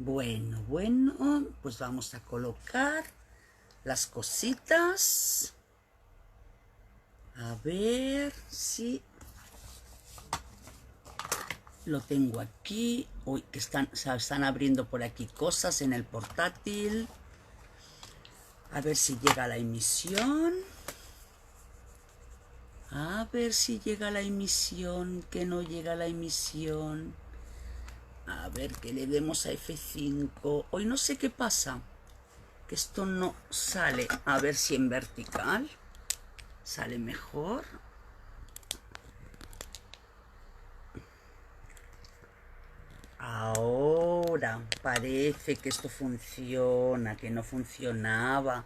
Bueno, pues vamos a colocar las cositas. A ver si lo tengo aquí. Uy, que se están abriendo por aquí cosas en el portátil. A ver si llega la emisión. A ver si llega la emisión, que no llega la emisión. A ver, que le demos a F5. Hoy no sé qué pasa, que esto no sale. A ver si en vertical sale mejor. Ahora parece que esto funciona, que no funcionaba.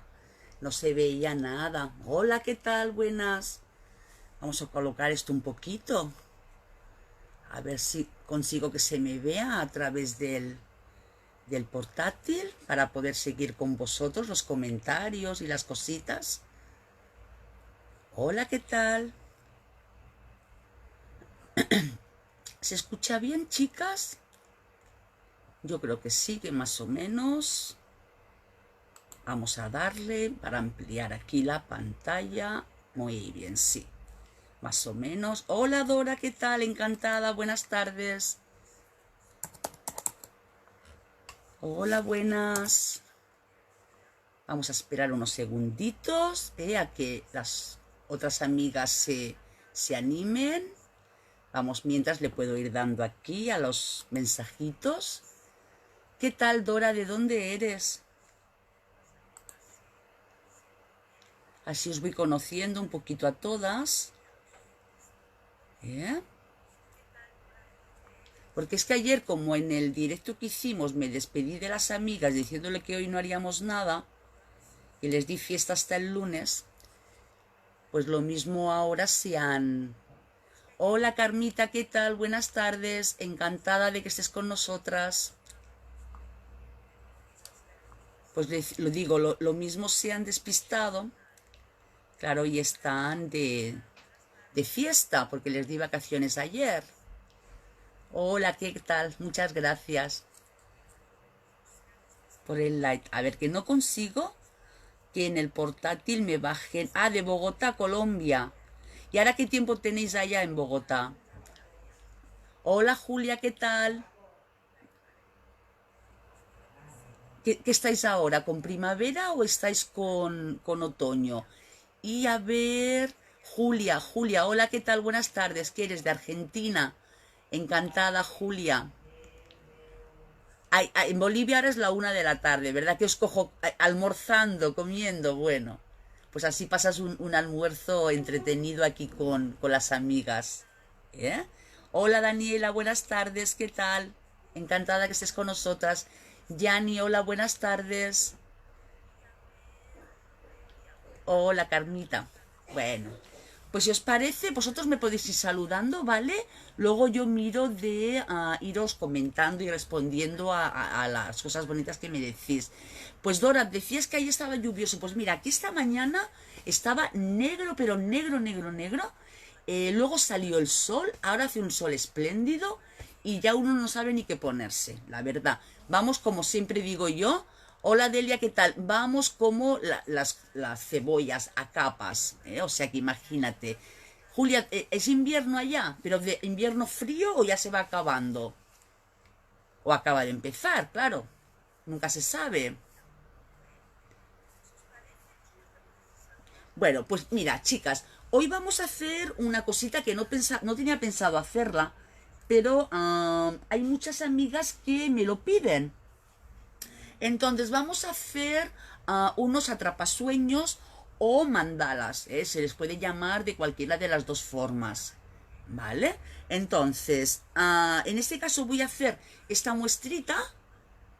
No se veía nada. Hola, ¿qué tal? Buenas. Vamos a colocar esto un poquito. A ver si consigo que se me vea a través del portátil para poder seguir con vosotros los comentarios y las cositas. Hola, ¿qué tal? ¿Se escucha bien, chicas? Yo creo que sí, que más o menos. Vamos a darle para ampliar aquí la pantalla. Muy bien, sí. Más o menos. Hola, Dora, ¿qué tal? Encantada, buenas tardes. Hola, buenas. Vamos a esperar unos segunditos a que las otras amigas se animen. Vamos, mientras le puedo ir dando aquí a los mensajitos. ¿Qué tal, Dora? ¿De dónde eres? Así os voy conociendo un poquito a todas. Porque es que ayer, como en el directo que hicimos, me despedí de las amigas diciéndole que hoy no haríamos nada y les di fiesta hasta el lunes, pues lo mismo ahora se han... Hola, Carmita, ¿qué tal? Buenas tardes, encantada de que estés con nosotras. Pues lo digo, lo mismo se han despistado, claro, y están de fiesta, porque les di vacaciones ayer. Hola, ¿qué tal? Muchas gracias por el like. A ver, que no consigo que en el portátil me bajen... Ah, de Bogotá, Colombia. ¿Y ahora qué tiempo tenéis allá en Bogotá? Hola, Julia, ¿qué tal? ¿Qué estáis ahora? ¿Con primavera o estáis con otoño? Y a ver, Julia, hola, ¿qué tal? Buenas tardes, ¿qué eres? ¿De Argentina? Encantada, Julia. En Bolivia ahora es la 1 de la tarde, ¿verdad? Que os cojo almorzando, comiendo, bueno. Pues así pasas un almuerzo entretenido aquí con las amigas. ¿Eh? Hola, Daniela, buenas tardes, ¿qué tal? Encantada que estés con nosotras. Yani, hola, buenas tardes. Hola, Carmita. Bueno, pues si os parece, vosotros me podéis ir saludando, ¿vale? Luego yo miro de iros comentando y respondiendo a las cosas bonitas que me decís. Pues Dora, decías que ahí estaba lluvioso. Pues mira, aquí esta mañana estaba negro, pero negro, negro, negro. Luego salió el sol, ahora hace un sol espléndido y ya uno no sabe ni qué ponerse, la verdad. Vamos, como siempre digo yo, hola Delia, ¿qué tal? Vamos como las cebollas a capas, o sea que imagínate. Julia, ¿es invierno allá? ¿Pero de invierno frío o ya se va acabando? O acaba de empezar, claro. Nunca se sabe. Bueno, pues mira, chicas, hoy vamos a hacer una cosita que no tenía pensado hacerla, pero hay muchas amigas que me lo piden. Entonces vamos a hacer unos atrapasueños o mandalas, ¿eh? Se les puede llamar de cualquiera de las dos formas, ¿vale? Entonces, en este caso voy a hacer esta muestrita,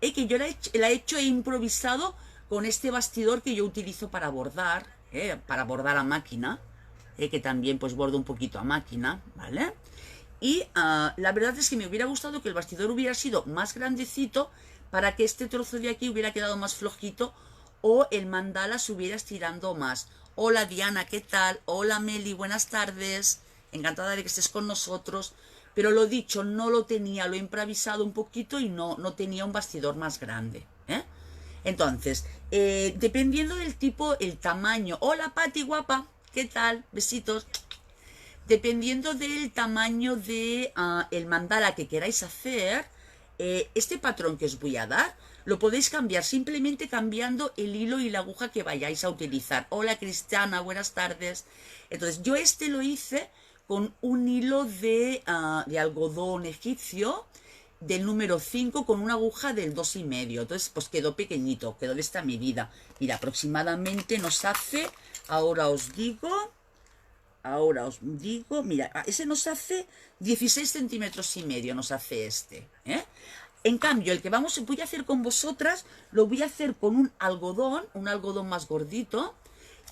que yo la he hecho, e improvisado con este bastidor que yo utilizo para bordar a máquina, que también pues bordo un poquito a máquina, ¿vale? Y la verdad es que me hubiera gustado que el bastidor hubiera sido más grandecito para que este trozo de aquí hubiera quedado más flojito o el mandala se hubiera estirando más. Hola Diana, ¿qué tal? Hola Meli, buenas tardes. Encantada de que estés con nosotros. pero lo dicho, no lo tenía, lo he improvisado un poquito y no tenía un bastidor más grande, ¿eh? Entonces, dependiendo del tipo, el tamaño. Hola, Pati, guapa, ¿qué tal? Besitos. Dependiendo del tamaño de el mandala que queráis hacer, este patrón que os voy a dar lo podéis cambiar simplemente cambiando el hilo y la aguja que vayáis a utilizar. Hola Cristiana, buenas tardes. Entonces yo este lo hice con un hilo de algodón egipcio del número 5 con una aguja del 2,5. Entonces pues quedó pequeñito, quedó de esta medida. Mira, aproximadamente nos hace, ahora os digo... Ahora os digo, mira, ese nos hace 16 centímetros y medio, nos hace este, ¿eh? En cambio, el que voy a hacer con vosotras, lo voy a hacer con un algodón más gordito,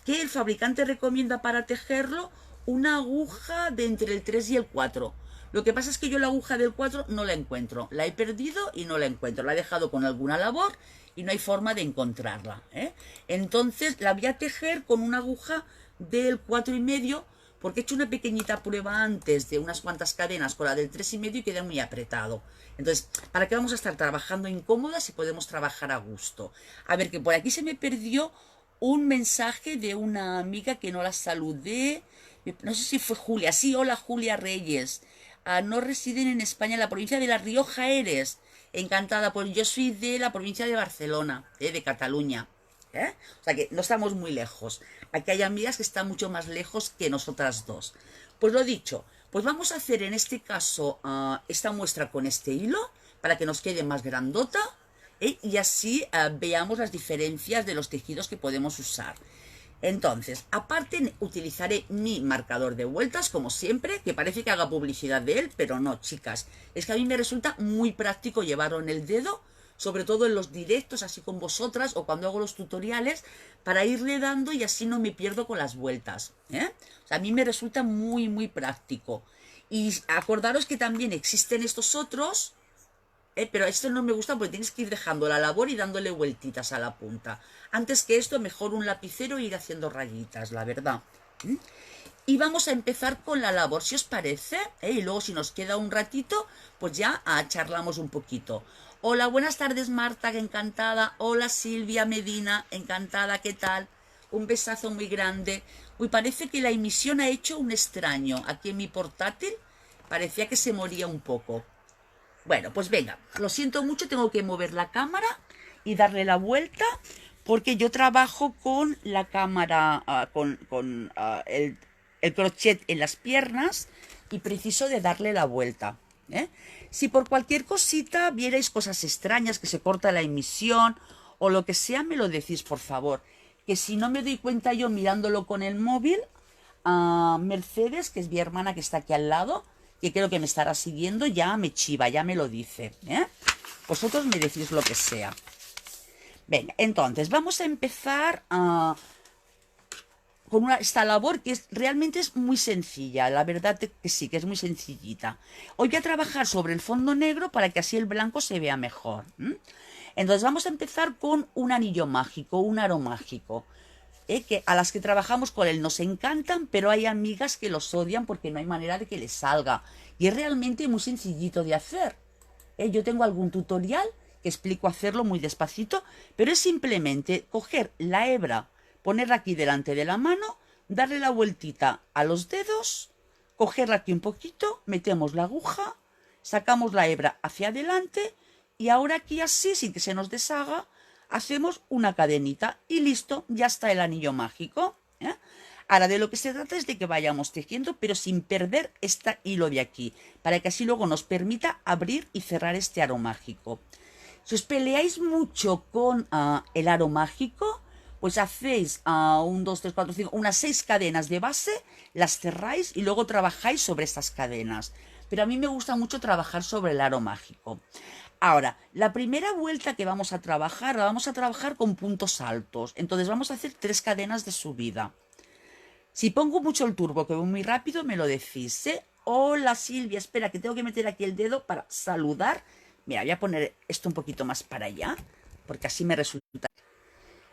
que el fabricante recomienda para tejerlo una aguja de entre el 3 y el 4. Lo que pasa es que yo la aguja del 4 no la encuentro, la he perdido y no la encuentro, la he dejado con alguna labor y no hay forma de encontrarla, ¿eh? Entonces la voy a tejer con una aguja del 4,5, porque he hecho una pequeñita prueba antes de unas cuantas cadenas con la del 3,5 y queda muy apretado. Entonces, ¿para qué vamos a estar trabajando incómodas si podemos trabajar a gusto? A ver, que por aquí se me perdió un mensaje de una amiga que no la saludé. No sé si fue Julia. Sí, hola Julia Reyes. No residen en España, en la provincia de La Rioja eres. Encantada, pues yo soy de la provincia de Barcelona, de Cataluña. ¿Eh? O sea que no estamos muy lejos. Aquí hay amigas que están mucho más lejos que nosotras dos. Pues lo dicho, pues vamos a hacer en este caso esta muestra con este hilo para que nos quede más grandota, y así veamos las diferencias de los tejidos que podemos usar. Entonces, aparte utilizaré mi marcador de vueltas, como siempre, que parece que haga publicidad de él, pero no, chicas. Es que a mí me resulta muy práctico llevarlo en el dedo, sobre todo en los directos, así con vosotras, o cuando hago los tutoriales, para irle dando y así no me pierdo con las vueltas, ¿eh? O sea, a mí me resulta muy, muy práctico. Y acordaros que también existen estos otros, pero esto no me gusta porque tienes que ir dejando la labor y dándole vueltitas a la punta. Antes que esto, mejor un lapicero e ir haciendo rayitas, la verdad. Y vamos a empezar con la labor, si os parece, y luego si nos queda un ratito, pues ya charlamos un poquito. Hola, buenas tardes Marta, que encantada. Hola Silvia Medina, encantada, ¿qué tal? Un besazo muy grande. Uy, parece que la emisión ha hecho un extraño. Aquí en mi portátil parecía que se moría un poco. Bueno, pues venga, lo siento mucho, tengo que mover la cámara y darle la vuelta porque yo trabajo con la cámara, con el crochet en las piernas y preciso de darle la vuelta, ¿eh? Si por cualquier cosita vierais cosas extrañas, que se corta la emisión o lo que sea, me lo decís, por favor. Que si no me doy cuenta yo mirándolo con el móvil, a Mercedes, que es mi hermana que está aquí al lado, que creo que me estará siguiendo, ya me chiva, ya me lo dice, ¿eh? Vosotros me decís lo que sea. Venga, entonces vamos a empezar con esta labor que realmente es muy sencilla, la verdad que sí, que es muy sencillita. Hoy voy a trabajar sobre el fondo negro para que así el blanco se vea mejor. Entonces vamos a empezar con un anillo mágico, un aro mágico. Que a las que trabajamos con él nos encantan, pero hay amigas que los odian porque no hay manera de que les salga. Y es realmente muy sencillito de hacer. Yo tengo algún tutorial que explico hacerlo muy despacito, pero es simplemente coger la hebra, ponerla aquí delante de la mano, darle la vueltita a los dedos, cogerla aquí un poquito, metemos la aguja, sacamos la hebra hacia adelante y ahora aquí así, sin que se nos deshaga, hacemos una cadenita y listo, ya está el anillo mágico, ¿eh? Ahora de lo que se trata es de que vayamos tejiendo, pero sin perder este hilo de aquí, para que así luego nos permita abrir y cerrar este aro mágico. Si os peleáis mucho con el aro mágico, pues hacéis 1, 2, 3, 4, 5, unas 6 cadenas de base, las cerráis y luego trabajáis sobre estas cadenas. Pero a mí me gusta mucho trabajar sobre el aro mágico. Ahora, la primera vuelta que vamos a trabajar, la vamos a trabajar con puntos altos. Entonces vamos a hacer 3 cadenas de subida. Si pongo mucho el turbo, que voy muy rápido, me lo decís, ¿eh? Hola Silvia, espera, que tengo que meter aquí el dedo para saludar. Mira, voy a poner esto un poquito más para allá, porque así me resulta.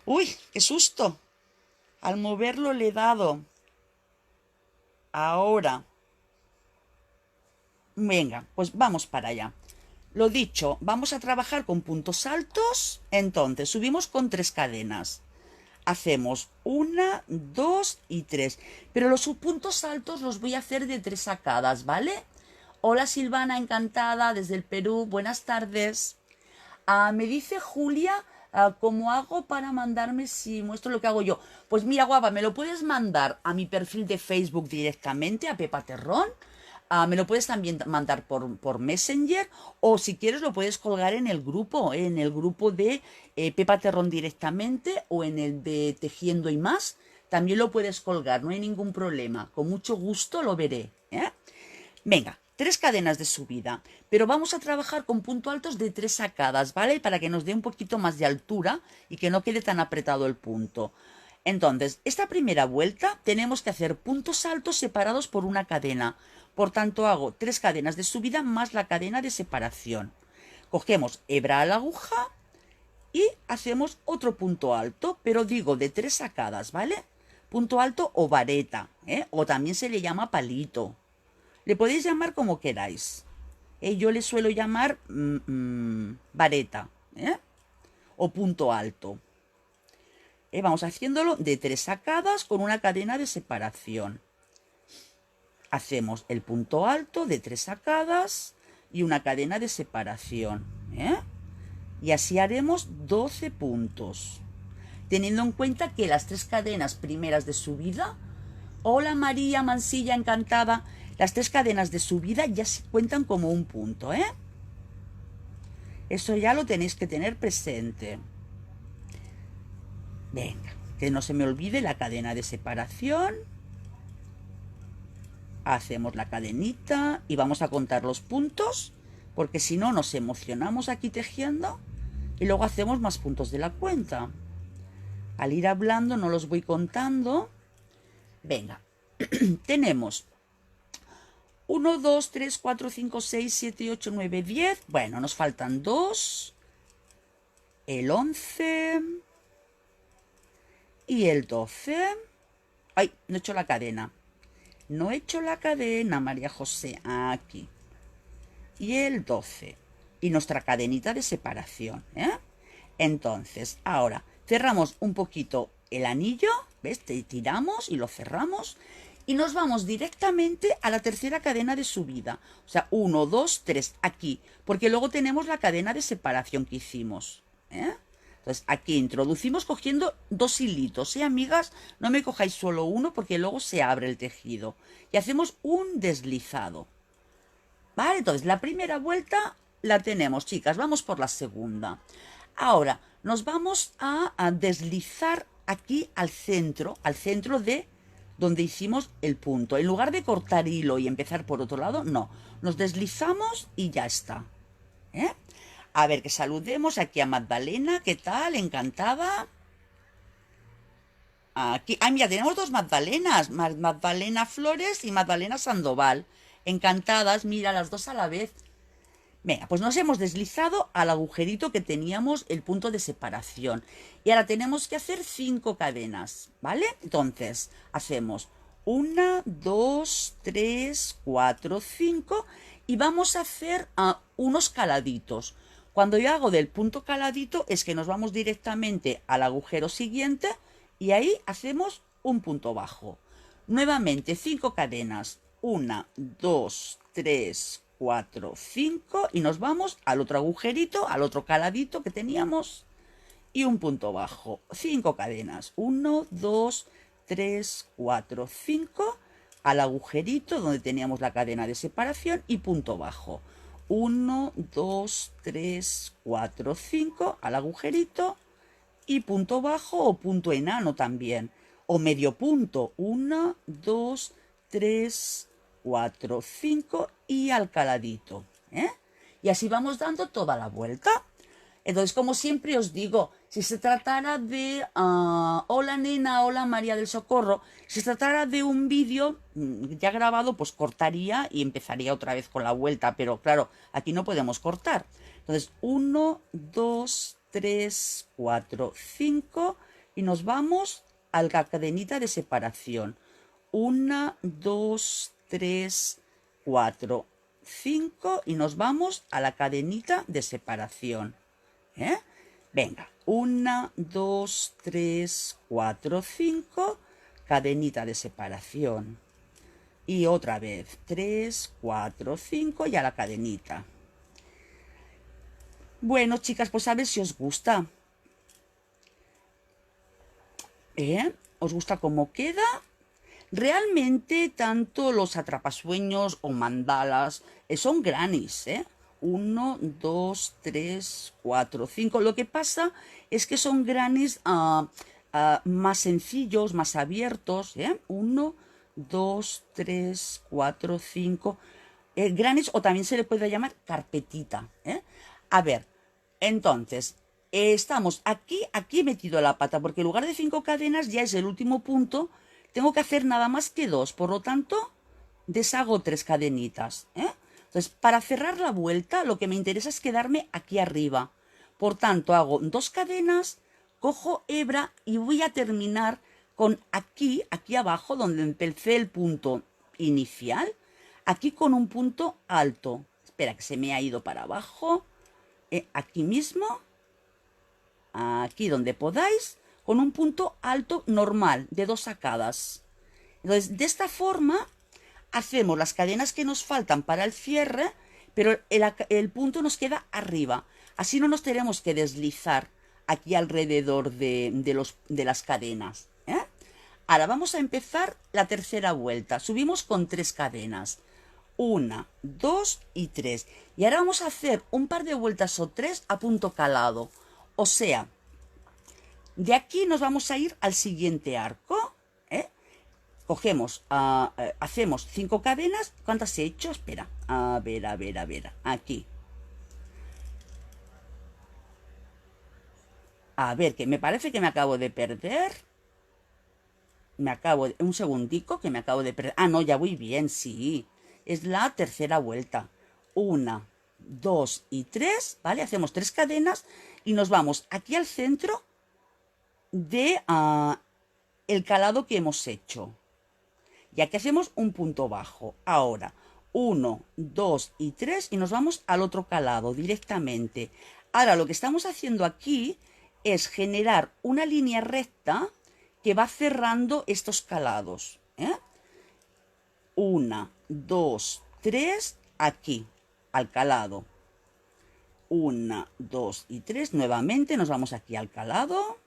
¡Uy, qué susto! Al moverlo le he dado. Ahora. Venga, pues vamos para allá. Lo dicho, vamos a trabajar con puntos altos. Entonces, subimos con 3 cadenas. Hacemos 1, 2 y 3. Pero los puntos altos los voy a hacer de 3 sacadas, ¿vale? Hola Silvana, encantada, desde el Perú. Buenas tardes. Me dice Julia, ¿cómo hago para mandarme si muestro lo que hago yo? Pues mira, guapa, me lo puedes mandar a mi perfil de Facebook directamente, a Pepa Terrón. Me lo puedes también mandar por Messenger, o si quieres lo puedes colgar en el grupo de Pepa Terrón directamente, o en el de Tejiendo y Más. También lo puedes colgar, no hay ningún problema. Con mucho gusto lo veré, ¿eh? Venga, 3 cadenas de subida, pero vamos a trabajar con puntos altos de 3 sacadas, ¿vale? Para que nos dé un poquito más de altura y que no quede tan apretado el punto. Entonces, esta primera vuelta tenemos que hacer puntos altos separados por una cadena. Por tanto, hago 3 cadenas de subida más la cadena de separación. Cogemos hebra a la aguja y hacemos otro punto alto, pero digo de 3 sacadas, ¿vale? Punto alto o vareta, ¿eh? O también se le llama palito. Le podéis llamar como queráis. Yo le suelo llamar vareta, ¿eh? O punto alto. Vamos haciéndolo de 3 sacadas con una cadena de separación. Hacemos el punto alto de 3 sacadas y una cadena de separación, ¿eh? Y así haremos 12 puntos. Teniendo en cuenta que las 3 cadenas primeras de subida... Hola María Mansilla, encantada. Las 3 cadenas de subida ya se cuentan como un punto, ¿eh? Eso ya lo tenéis que tener presente. Venga, que no se me olvide la cadena de separación. Hacemos la cadenita y vamos a contar los puntos, porque si no nos emocionamos aquí tejiendo y luego hacemos más puntos de la cuenta. Al ir hablando no los voy contando. Venga, tenemos 1, 2, 3, 4, 5, 6, 7, 8, 9, 10. Bueno, nos faltan 2, el 11 y el 12. Ay, no he hecho la cadena. No he hecho la cadena, María José. Aquí. Y el 12. Y nuestra cadenita de separación, ¿eh? Entonces, ahora cerramos un poquito el anillo. ¿Ves? Tiramos y lo cerramos. Y nos vamos directamente a la tercera cadena de subida. O sea, 1, 2, 3, aquí. Porque luego tenemos la cadena de separación que hicimos, ¿eh? Entonces, aquí introducimos cogiendo 2 hilitos, ¿eh, amigas? No me cojáis solo uno porque luego se abre el tejido. Y hacemos un deslizado. ¿Vale? Entonces, la primera vuelta la tenemos, chicas. Vamos por la segunda. Ahora, nos vamos a deslizar aquí al centro de donde hicimos el punto. En lugar de cortar hilo y empezar por otro lado, no. Nos deslizamos y ya está, ¿eh? A ver, que saludemos aquí a Magdalena. ¿Qué tal? Encantada. Aquí. Ay, mira, tenemos 2 Magdalenas. Magdalena Flores y Magdalena Sandoval. Encantadas, mira, las 2 a la vez. Venga, pues nos hemos deslizado al agujerito que teníamos el punto de separación. Y ahora tenemos que hacer 5 cadenas, ¿vale? Entonces, hacemos 1, 2, 3, 4, 5 y vamos a hacer unos caladitos. Cuando yo hago del punto caladito es que nos vamos directamente al agujero siguiente y ahí hacemos un punto bajo. Nuevamente 5 cadenas. 1, 2, 3, 4, 5 y nos vamos al otro agujerito, al otro caladito que teníamos y un punto bajo. 5 cadenas. 1, 2, 3, 4, 5 al agujerito donde teníamos la cadena de separación y punto bajo. 1, 2, 3, 4, 5 al agujerito y punto bajo o punto enano también. O medio punto. 1, 2, 3, 4, 5 y al caladito, ¿eh? Y así vamos dando toda la vuelta. Entonces, como siempre os digo, si se tratara de... hola nena, hola María del Socorro. Si se tratara de un vídeo ya grabado, pues cortaría y empezaría otra vez con la vuelta. Pero claro, aquí no podemos cortar. Entonces, 1, 2, 3, 4, 5 y nos vamos a la cadenita de separación. 1, 2, 3, 4 5 y nos vamos a la cadenita de separación. Venga, 1, 2, 3, 4, 5, cadenita de separación. Y otra vez, 3, 4, 5 y a la cadenita. Bueno, chicas, pues a ver si os gusta. ¿Os gusta cómo queda? Realmente tanto los atrapasueños o mandalas son grannies, 1, 2, 3, 4, 5. Lo que pasa es que son grannies más sencillos, más abiertos. 1, 2, 3, 4, 5. Grannies, o también se le puede llamar carpetita. A ver, entonces, estamos aquí he metido la pata, porque en lugar de 5 cadenas ya es el último punto. Tengo que hacer nada más que 2, por lo tanto, deshago 3 cadenitas. Entonces, para cerrar la vuelta, lo que me interesa es quedarme aquí arriba. Por tanto, hago 2 cadenas, cojo hebra y voy a terminar con aquí abajo, donde empecé el punto inicial, aquí con un punto alto. Espera, que se me ha ido para abajo. Aquí mismo, aquí donde podáis, con un punto alto normal de 2 sacadas. Entonces, de esta forma hacemos las cadenas que nos faltan para el cierre, pero el punto nos queda arriba. Así no nos tenemos que deslizar aquí alrededor de las cadenas. Ahora vamos a empezar la tercera vuelta. Subimos con 3 cadenas. 1, 2 y 3. Y ahora vamos a hacer un par de vueltas o 3 a punto calado. O sea, de aquí nos vamos a ir al siguiente arco. Cogemos, hacemos 5 cadenas. ¿Cuántas he hecho? Espera. A ver. Aquí. A ver, que me parece que me acabo de perder. Un segundico que me acabo de perder. No, ya voy bien, sí. Es la tercera vuelta. 1, 2 y 3, ¿vale? Hacemos 3 cadenas y nos vamos aquí al centro de el calado que hemos hecho. Y aquí hacemos un punto bajo. Ahora, 1, 2 y 3 y nos vamos al otro calado directamente. Ahora, lo que estamos haciendo aquí es generar una línea recta que va cerrando estos calados. 1, 2, 3, aquí, al calado. 1, 2 y 3, nuevamente nos vamos aquí al calado.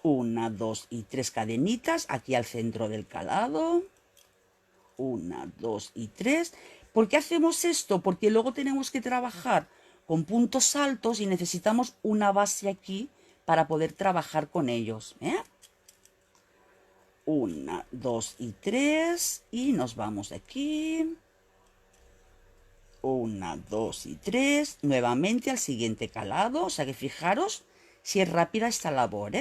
1, 2 y 3 cadenitas aquí al centro del calado. 1, 2 y 3. ¿Por qué hacemos esto? Porque luego tenemos que trabajar con puntos altos y necesitamos una base aquí para poder trabajar con ellos. 1, 2 y 3 y nos vamos de aquí. 1, 2 y 3, nuevamente al siguiente calado. O sea que fijaros si es rápida esta labor,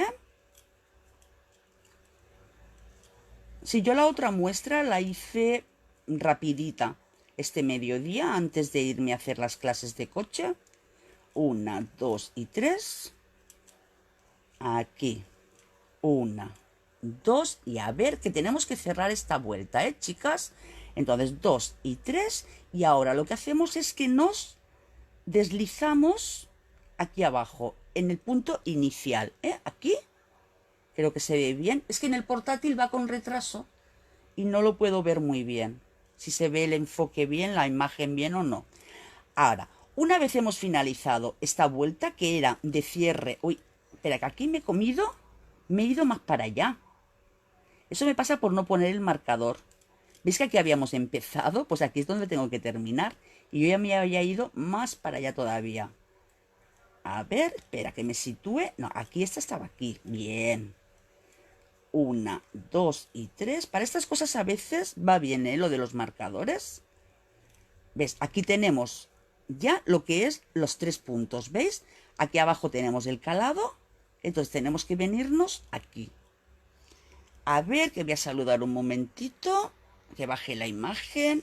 Si yo la otra muestra la hice rapidita este mediodía antes de irme a hacer las clases de coche. 1, 2 y 3. Aquí. 1, 2 y a ver que tenemos que cerrar esta vuelta, chicas. Entonces 2 y 3 y ahora lo que hacemos es que nos deslizamos aquí abajo en el punto inicial, aquí. Creo que se ve bien. Es que en el portátil va con retraso y no lo puedo ver muy bien. Si se ve el enfoque bien, la imagen bien o no. Ahora, una vez hemos finalizado esta vuelta que era de cierre... Uy, espera, que aquí me he ido más para allá. Eso me pasa por no poner el marcador. ¿Veis que aquí habíamos empezado? Pues aquí es donde tengo que terminar. Y yo ya me había ido más para allá todavía. A ver, espera, que me sitúe. No, aquí esta estaba aquí. Bien. 1, 2 y 3. Para estas cosas a veces va bien, lo de los marcadores. ¿Ves? Aquí tenemos ya lo que es los 3 puntos. ¿Veis? Aquí abajo tenemos el calado. Entonces tenemos que venirnos aquí. A ver, que voy a saludar un momentito. Que baje la imagen.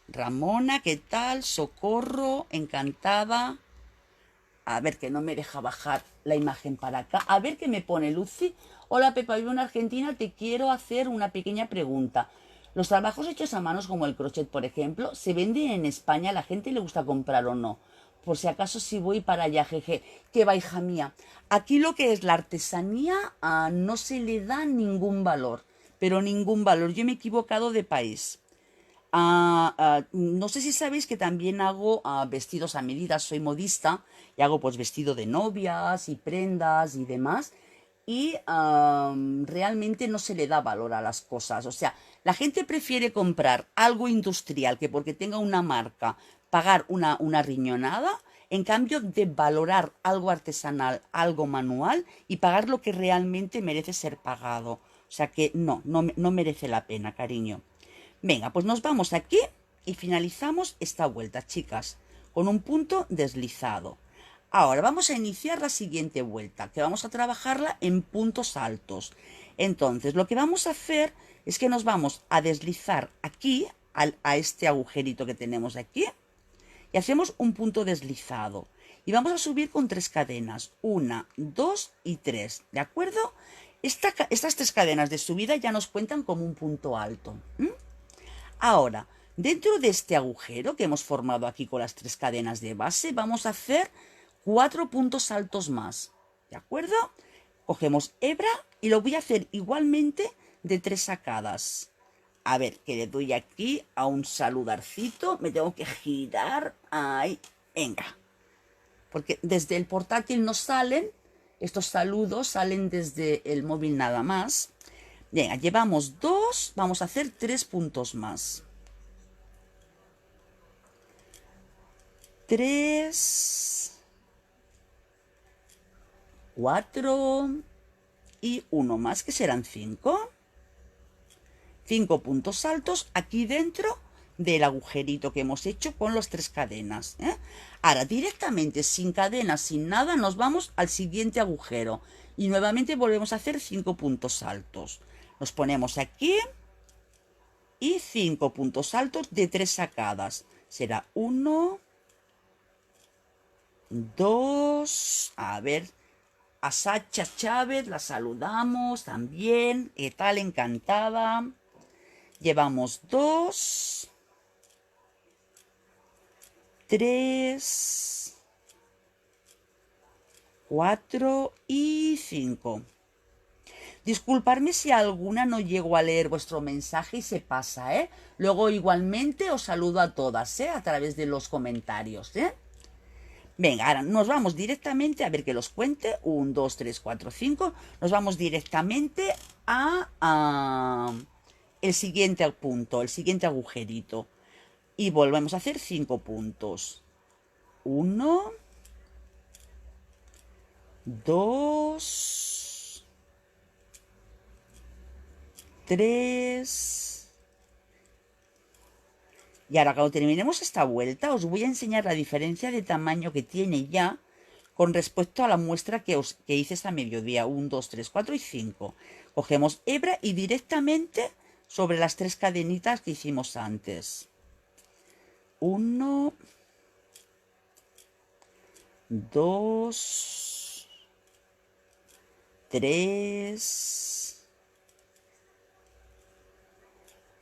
Ramona, ¿qué tal? Socorro, encantada. A ver, que no me deja bajar la imagen para acá. A ver qué me pone Lucy. Hola Pepa, vivo en Argentina, te quiero hacer una pequeña pregunta. Los trabajos hechos a manos como el crochet, por ejemplo, se venden en España, a la gente le gusta comprar o no. Por si acaso si voy para allá, jeje, que va, hija mía. Aquí lo que es la artesanía no se le da ningún valor, pero ningún valor. Yo me he equivocado de país. No sé si sabéis que también hago vestidos a medida, soy modista y hago pues vestido de novias y prendas y demás. Y realmente no se le da valor a las cosas. O sea, la gente prefiere comprar algo industrial que porque tenga una marca, pagar una riñonada, en cambio de valorar algo artesanal, algo manual y pagar lo que realmente merece ser pagado. O sea que no merece la pena, cariño. Venga, pues nos vamos aquí y finalizamos esta vuelta, chicas, con un punto deslizado. Ahora vamos a iniciar la siguiente vuelta, que vamos a trabajarla en puntos altos. Entonces, lo que vamos a hacer es que nos vamos a deslizar aquí, a este agujerito que tenemos aquí, y hacemos un punto deslizado. Y vamos a subir con 3 cadenas, 1, 2 y 3, ¿de acuerdo? Estas 3 cadenas de subida ya nos cuentan como un punto alto. Ahora, dentro de este agujero que hemos formado aquí con las 3 cadenas de base, vamos a hacer 4 puntos altos más, ¿de acuerdo? Cogemos hebra y lo voy a hacer igualmente de 3 sacadas. A ver, que le doy aquí a un saludarcito, me tengo que girar, ahí, venga. Porque desde el portátil no salen, estos saludos salen desde el móvil nada más. Venga, llevamos 2, vamos a hacer 3 puntos más. 3, 4 y 1 más, que serán 5. 5 puntos altos aquí dentro del agujerito que hemos hecho con las 3 cadenas. Ahora, directamente, sin cadenas, sin nada, nos vamos al siguiente agujero. Y nuevamente volvemos a hacer 5 puntos altos. Nos ponemos aquí y 5 puntos altos de 3 sacadas. Será 1, 2, a ver, a Sacha Chávez la saludamos también. ¿Qué tal? Encantada. Llevamos 2, 3, 4 y 5. Disculparme si alguna no llego a leer vuestro mensaje y se pasa, ¿eh? Luego igualmente os saludo a todas, ¿eh? A través de los comentarios, ¿eh? Venga, ahora nos vamos directamente, a ver que los cuente, 1, 2, 3, 4, 5, nos vamos directamente a el siguiente punto, el siguiente agujerito, y volvemos a hacer 5 puntos. 1, 2, 3. Y ahora cuando terminemos esta vuelta os voy a enseñar la diferencia de tamaño que tiene ya con respecto a la muestra que hice esta mediodía. 1, 2, 3, 4 y 5. Cogemos hebra y directamente sobre las 3 cadenitas que hicimos antes. 1, 2, 3,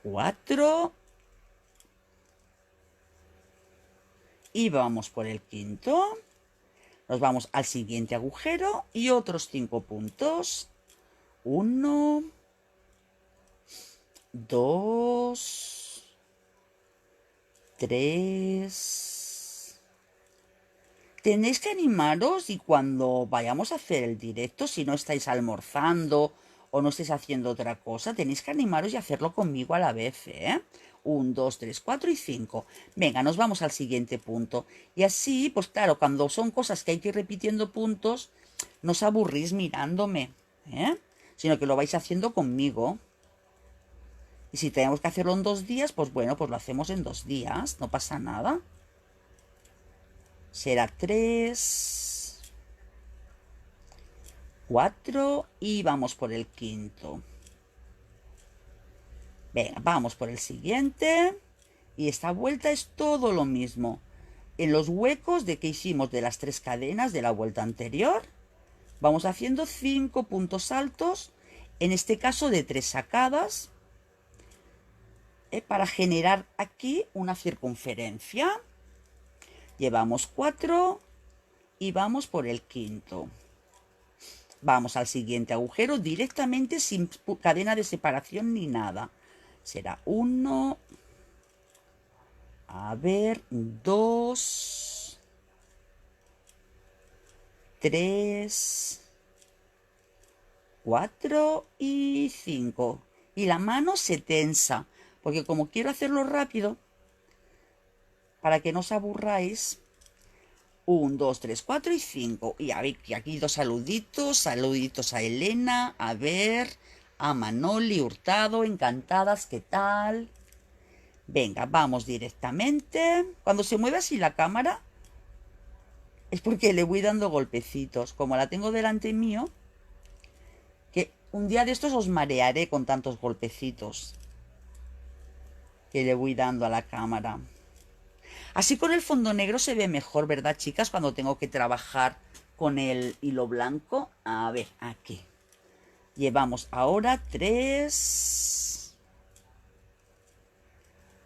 4 y vamos por el quinto. Nos vamos al siguiente agujero y otros 5 puntos. 1, 2, 3. Tenéis que animaros y cuando vayamos a hacer el directo, si no estáis almorzando o no estáis haciendo otra cosa, tenéis que animaros y hacerlo conmigo a la vez, ¿eh? 1, 2, 3, 4 y 5. Venga, nos vamos al siguiente punto. Y así, pues claro, cuando son cosas que hay que ir repitiendo puntos, no os aburrís mirándome, ¿eh? Sino que lo vais haciendo conmigo. Y si tenemos que hacerlo en 2 días, pues bueno, pues lo hacemos en 2 días, no pasa nada. Será 3, 4 y vamos por el quinto. Venga, vamos por el siguiente. Y esta vuelta es todo lo mismo. En los huecos de que hicimos de las 3 cadenas de la vuelta anterior, vamos haciendo 5 puntos altos, en este caso de 3 sacadas. para generar aquí una circunferencia. Llevamos 4 y vamos por el quinto. Vamos al siguiente agujero directamente sin cadena de separación ni nada. Será 1, a ver, 2, 3, 4 y 5. Y la mano se tensa, porque como quiero hacerlo rápido, para que no os aburráis, 1, 2, 3, 4 y 5. Y a ver, que aquí dos saluditos, saluditos a Elena, a ver, a Manoli Hurtado, encantadas, ¿qué tal? Venga, vamos directamente. Cuando se mueve así la cámara, es porque le voy dando golpecitos. Como la tengo delante mío, que un día de estos os marearé con tantos golpecitos que le voy dando a la cámara. Así con el fondo negro se ve mejor, ¿verdad, chicas? Cuando tengo que trabajar con el hilo blanco. A ver, aquí. Llevamos ahora 3,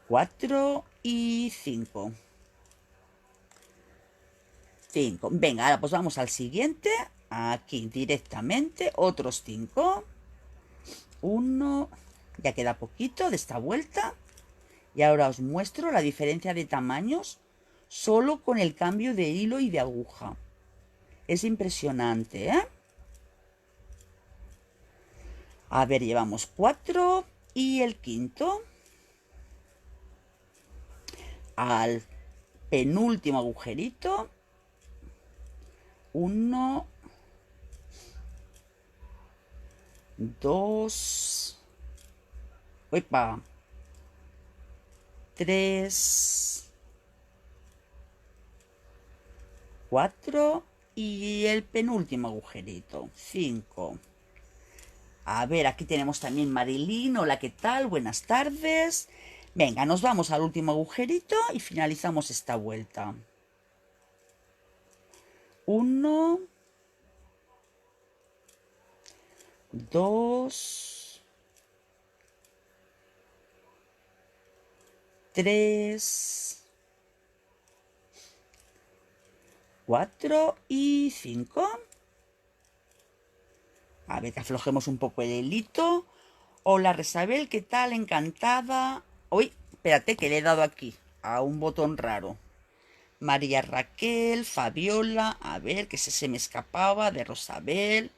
4 y 5. 5. Venga, ahora pues vamos al siguiente. Aquí directamente, otros 5. 1. Ya queda poquito de esta vuelta. Y ahora os muestro la diferencia de tamaños solo con el cambio de hilo y de aguja. Es impresionante, ¿eh? A ver, llevamos 4 y el quinto. Al penúltimo agujerito. 1, 2, ¡epa! 3, 4 y el penúltimo agujerito, 5. A ver, aquí tenemos también Marilyn. Hola, ¿qué tal? Buenas tardes. Venga, nos vamos al último agujerito y finalizamos esta vuelta. 1, 2, 3, 4 y 5. A ver, que aflojemos un poco el hilito. Hola, Resabel, ¿qué tal? Encantada. Uy, espérate que le he dado aquí a un botón raro. María Raquel, Fabiola, a ver, que se me escapaba de Rosabel.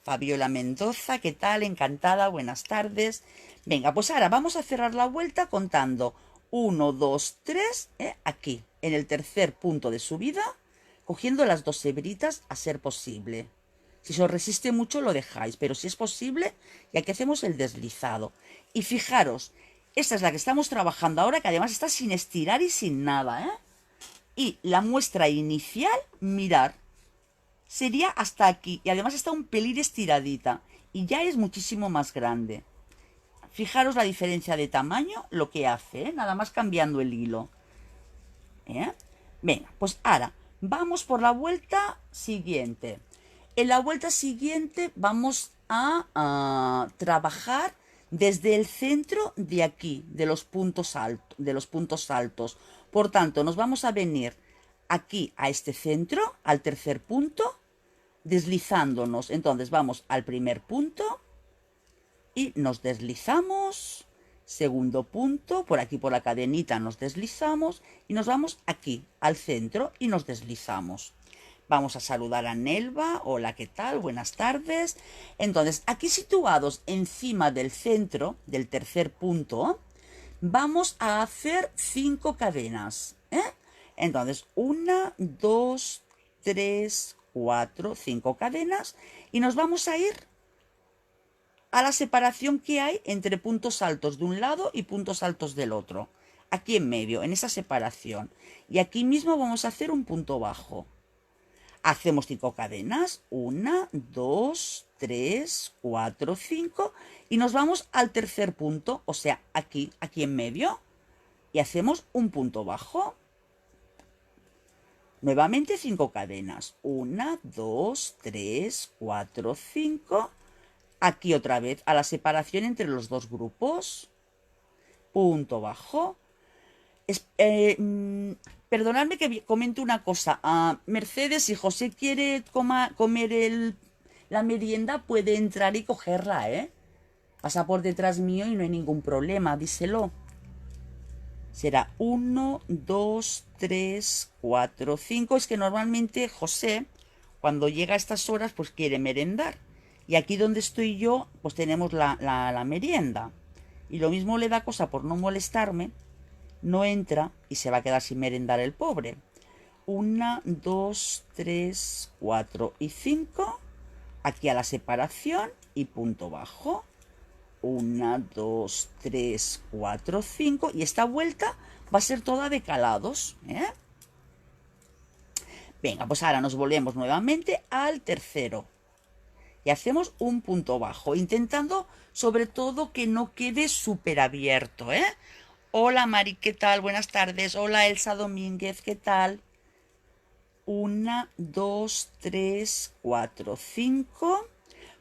Fabiola Mendoza, ¿qué tal? Encantada, buenas tardes. Venga, pues ahora vamos a cerrar la vuelta contando 1, 2, 3, aquí, en el tercer punto de subida, cogiendo las 2 hebritas a ser posible. Si se os resiste mucho lo dejáis, pero si es posible, y aquí hacemos el deslizado. Y fijaros, esta es la que estamos trabajando ahora, que además está sin estirar y sin nada, ¿eh? Y la muestra inicial, mirar, sería hasta aquí. Y además está un pelín estiradita. Y ya es muchísimo más grande. Fijaros la diferencia de tamaño, lo que hace, ¿eh? Nada más cambiando el hilo. ¿Eh? Venga, pues ahora vamos por la vuelta siguiente. En la vuelta siguiente vamos a trabajar desde el centro de aquí, de los puntos altos. Por tanto, nos vamos a venir aquí a este centro, al tercer punto, deslizándonos. Entonces vamos al primer punto y nos deslizamos. Segundo punto, por aquí por la cadenita nos deslizamos y nos vamos aquí, al centro, y nos deslizamos. Vamos a saludar a Nelva. Hola, ¿qué tal? Buenas tardes. Entonces, aquí situados encima del centro, del tercer punto, vamos a hacer 5 cadenas, ¿eh? Entonces, 1, 2, 3, 4, 5 cadenas y nos vamos a ir a la separación que hay entre puntos altos de un lado y puntos altos del otro. Aquí en medio, en esa separación. Y aquí mismo vamos a hacer un punto bajo. Hacemos 5 cadenas, 1, 2, 3, 4, 5 y nos vamos al tercer punto, o sea, aquí en medio, y hacemos un punto bajo. Nuevamente 5 cadenas, 1, 2, 3, 4, 5, aquí otra vez a la separación entre los dos grupos. punto bajo. Perdonadme que comente una cosa. Mercedes, si José quiere comer la merienda, puede entrar y cogerla, ¿eh? Pasa por detrás mío y no hay ningún problema, díselo. Será 1, 2, 3, 4, 5. Es que normalmente José, cuando llega a estas horas, pues quiere merendar. Y aquí donde estoy yo, pues tenemos la merienda. Y lo mismo le da cosa por no molestarme. No entra y se va a quedar sin merendar el pobre. 1, 2, 3, 4 y 5. Aquí a la separación y punto bajo. 1, 2, 3, 4, 5. Y esta vuelta va a ser toda de calados, ¿eh? Venga, pues ahora nos volvemos nuevamente al tercero. Y hacemos un punto bajo, intentando sobre todo que no quede súper abierto, ¿eh? Hola Mari, ¿qué tal? Buenas tardes. Hola Elsa Domínguez, ¿qué tal? 1, 2, 3, 4, 5.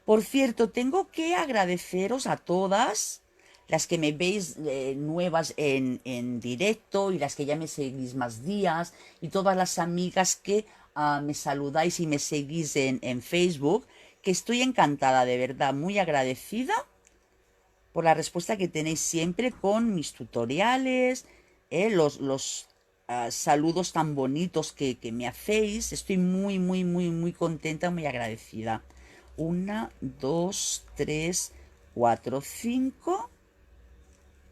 Por cierto, tengo que agradeceros a todas las que me veis nuevas en directo y las que ya me seguís más días y todas las amigas que me saludáis y me seguís en Facebook, que estoy encantada, de verdad, muy agradecida por la respuesta que tenéis siempre con mis tutoriales, los saludos tan bonitos que me hacéis. Estoy muy, muy, muy, muy contenta, muy agradecida. 1, 2, 3, 4, 5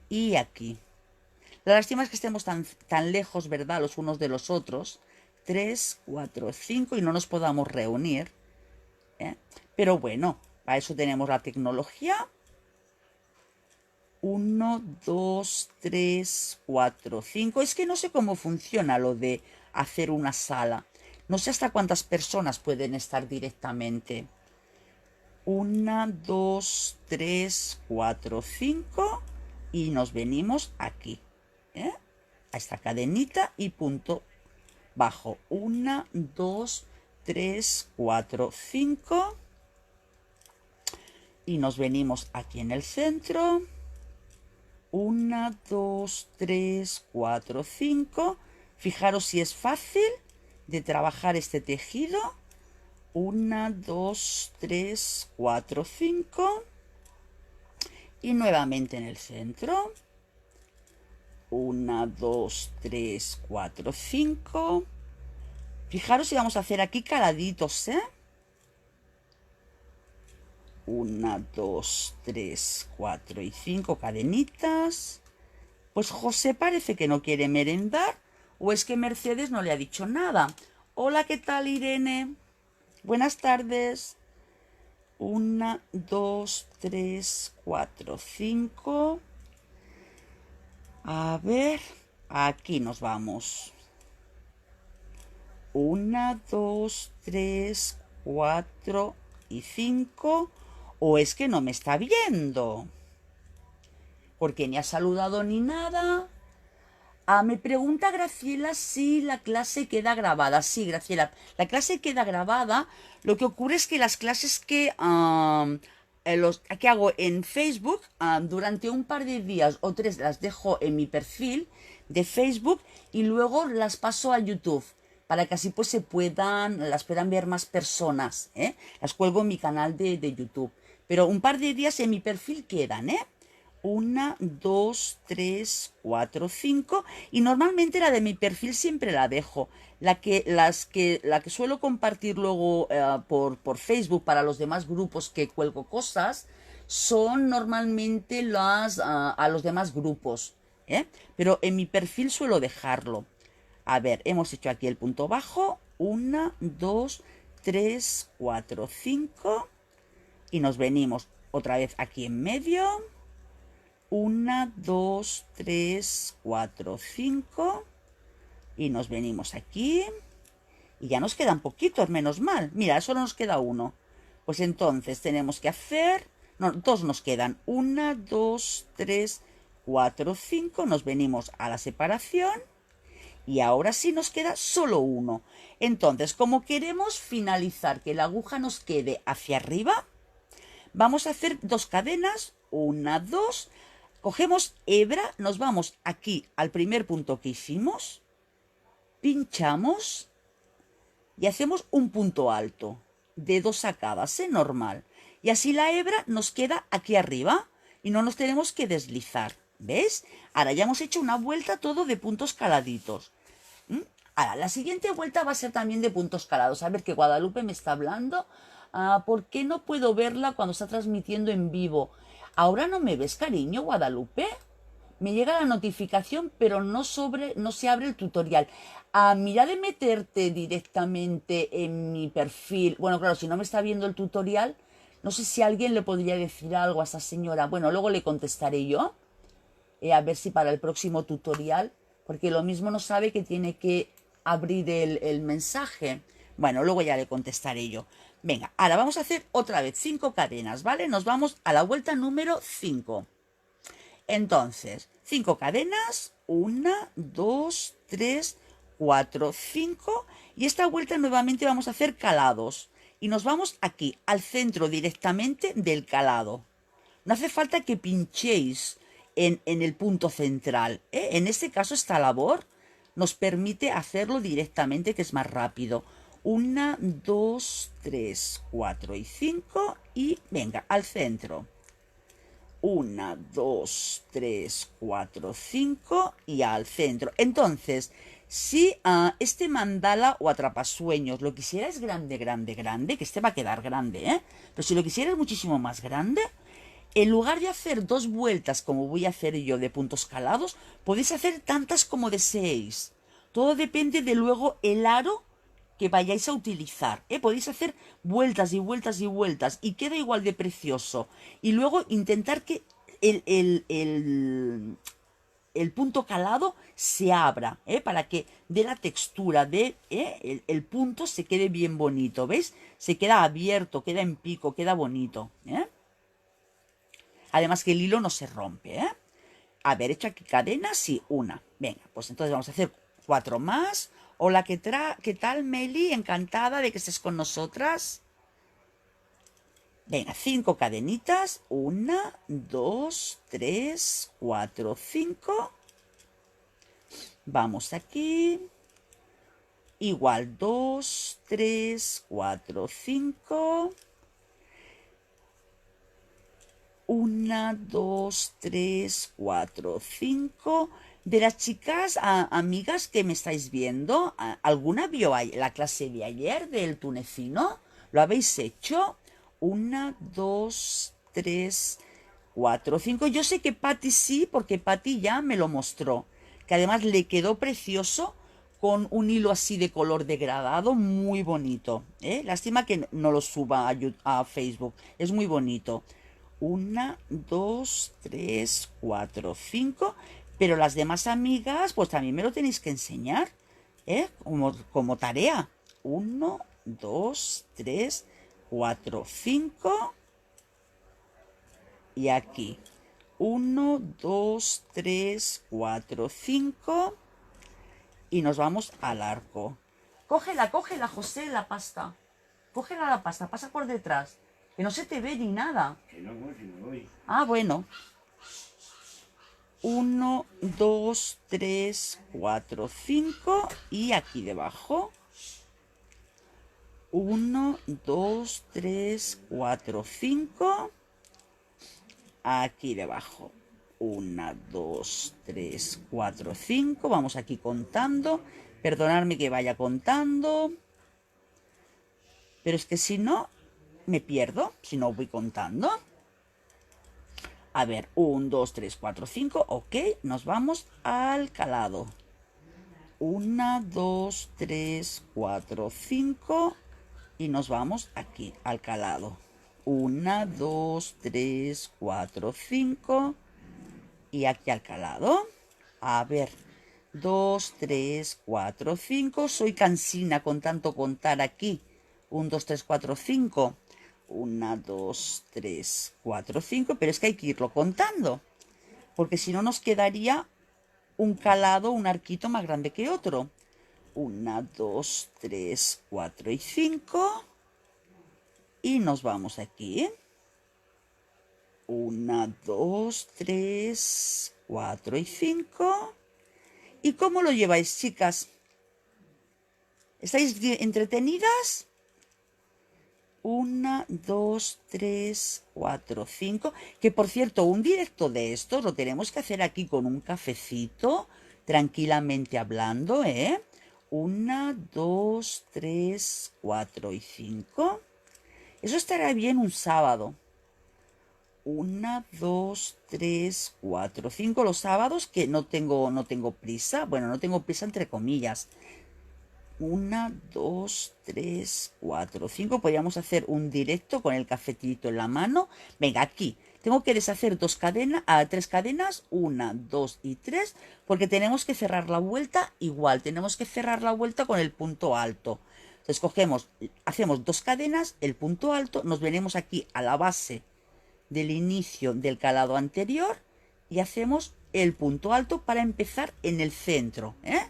y aquí. La lástima es que estemos tan lejos, ¿verdad?, los unos de los otros. 3, 4, 5 y no nos podamos reunir, ¿eh? Pero bueno, para eso tenemos la tecnología. 1, 2, 3, 4, 5. Es que no sé cómo funciona lo de hacer una sala. No sé hasta cuántas personas pueden estar directamente. 1, 2, 3, 4, 5 y nos venimos aquí, ¿eh? A esta cadenita y punto bajo. 1, 2, 3, 4, 5 y nos venimos aquí en el centro. 1, 2, 3, 4, 5. Fijaros si es fácil de trabajar este tejido. 1, 2, 3, 4, 5 y nuevamente en el centro. 1, 2, 3, 4, 5. Fijaros si vamos a hacer aquí caladitos, ¿eh? 1, 2, 3, 4 y 5 cadenitas. Pues José parece que no quiere merendar, o es que Mercedes no le ha dicho nada. Hola, ¿qué tal, Irene? Buenas tardes. 1, 2, 3, 4, 5. A ver, aquí nos vamos. 1, 2, 3, 4 y 5. ¿O es que no me está viendo? Porque ni ha saludado ni nada. Me pregunta Graciela si la clase queda grabada. Sí, Graciela, la clase queda grabada. Lo que ocurre es que las clases que hago en Facebook, durante un par de días o 3 las dejo en mi perfil de Facebook y luego las paso a YouTube para que así pues las puedan ver más personas, ¿eh? Las cuelgo en mi canal de YouTube. Pero un par de días en mi perfil quedan, ¿eh? 1, 2, 3, 4, 5 y normalmente la de mi perfil siempre la dejo. La que suelo compartir luego por Facebook para los demás grupos que cuelgo cosas son normalmente a los demás grupos, ¿eh? Pero en mi perfil suelo dejarlo. A ver, hemos hecho aquí el punto bajo. 1, 2, 3, 4, 5 y nos venimos otra vez aquí en medio. 1, 2, 3, 4, 5 y nos venimos aquí y ya nos quedan poquitos, menos mal. Mira, solo nos queda uno. Pues entonces tenemos que hacer, no, dos nos quedan. 1, 2, 3, 4, 5, nos venimos a la separación y ahora sí nos queda solo uno. Entonces, como queremos finalizar que la aguja nos quede hacia arriba, vamos a hacer 2 cadenas, 1, 2. Cogemos hebra, nos vamos aquí al primer punto que hicimos, pinchamos y hacemos un punto alto de 2 sacadas, normal. Y así la hebra nos queda aquí arriba y no nos tenemos que deslizar. ¿Ves? Ahora ya hemos hecho una vuelta todo de puntos caladitos. Ahora, la siguiente vuelta va a ser también de puntos calados. A ver, que Guadalupe me está hablando. ¿Por qué no puedo verla cuando está transmitiendo en vivo? ¿Ahora no me ves, cariño, Guadalupe? Me llega la notificación, pero no se abre el tutorial. Mira de meterte directamente en mi perfil. Bueno, claro, si no me está viendo el tutorial, no sé si alguien le podría decir algo a esa señora. Bueno, luego le contestaré yo. A ver si para el próximo tutorial, porque lo mismo no sabe que tiene que abrir el mensaje. Bueno, luego ya le contestaré yo. Venga, ahora vamos a hacer otra vez 5 cadenas, ¿vale? Nos vamos a la vuelta número 5. Entonces, 5 cadenas, 1, 2, 3, 4, 5. Y esta vuelta nuevamente vamos a hacer calados. Y nos vamos aquí, al centro directamente del calado. No hace falta que pinchéis en el punto central, ¿eh? En este caso esta labor nos permite hacerlo directamente, que es más rápido. 1, 2, 3, 4 y 5 y venga, al centro. 1, 2, 3, 4, 5 y al centro. Entonces, si este mandala o atrapasueños lo quisieras grande, grande, grande, que este va a quedar grande, ¿eh? Pero si lo quisieras muchísimo más grande, en lugar de hacer 2 vueltas como voy a hacer yo de puntos calados, podéis hacer tantas como deseéis. Todo depende de luego el aro que vayáis a utilizar, ¿eh? Podéis hacer vueltas y vueltas y vueltas y queda igual de precioso. Y luego intentar que el punto calado se abra, ¿eh? Para que de la textura de el punto se quede bien bonito, ¿veis? Se queda abierto, queda en pico, queda bonito, ¿eh? Además que el hilo no se rompe, ¿eh? A ver, hecho aquí cadenas, sí, una. Venga, pues entonces vamos a hacer 4 más. Hola, ¿qué tal, Meli? Encantada de que estés con nosotras. Venga, 5 cadenitas. 1, 2, 3, 4, 5. Vamos aquí. Igual, 2, 3, 4, 5. 1, 2, 3, 4, 5. De las chicas, amigas que me estáis viendo, ¿alguna vio la clase de ayer del tunecino? ¿Lo habéis hecho? 1, 2, 3, 4, 5. Yo sé que Patti sí, porque Patti ya me lo mostró. Que además le quedó precioso con un hilo así de color degradado, muy bonito. Lástima que no lo suba a Facebook. Es muy bonito. 1, 2, 3, 4, 5. Pero las demás amigas, pues también me lo tenéis que enseñar, como tarea. 1, 2, 3, 4, 5. Y aquí. 1, 2, 3, 4, 5. Y nos vamos al arco. Cógela, José, la pasta. Cógela la pasta, pasa por detrás. Que no se te ve ni nada. Que no, si no voy. Bueno. 1, 2, 3, 4, 5 y aquí debajo 1, 2, 3, 4, 5 aquí debajo 1, 2, 3, 4, 5. Vamos aquí contando, perdonadme que vaya contando, pero es que si no me pierdo, si no voy contando. A ver, 1, 2, 3, 4, 5, ok, nos vamos al calado. 1, 2, 3, 4, 5 y nos vamos aquí al calado. 1, 2, 3, 4, 5 y aquí al calado. A ver, 2, 3, 4, 5. Soy cansina con tanto contar aquí. 1, 2, 3, 4, 5. 1, 2, 3, 4, 5, pero es que hay que irlo contando, porque si no nos quedaría un calado, un arquito más grande que otro. 1, 2, 3, 4 y 5. Y nos vamos aquí. 1, 2, 3, 4 y 5. ¿Y cómo lo lleváis, chicas? ¿Estáis entretenidas? 1, 2, 3, 4, 5. Que por cierto, un directo de estos lo tenemos que hacer aquí con un cafecito, tranquilamente hablando, ¿eh? 1, 2, 3, 4 y 5. Eso estará bien un sábado. 1, 2, 3, 4, 5 los sábados que no tengo prisa. Bueno, no tengo prisa entre comillas. 1, 2, 3, 4, 5. Podríamos hacer un directo con el cafetito en la mano. Venga, aquí. Tengo que deshacer tres cadenas, 1, 2 y 3, porque tenemos que cerrar la vuelta igual. Tenemos que cerrar la vuelta con el punto alto. Entonces hacemos 2 cadenas, el punto alto, nos venimos aquí a la base del inicio del calado anterior y hacemos el punto alto para empezar en el centro, ¿eh?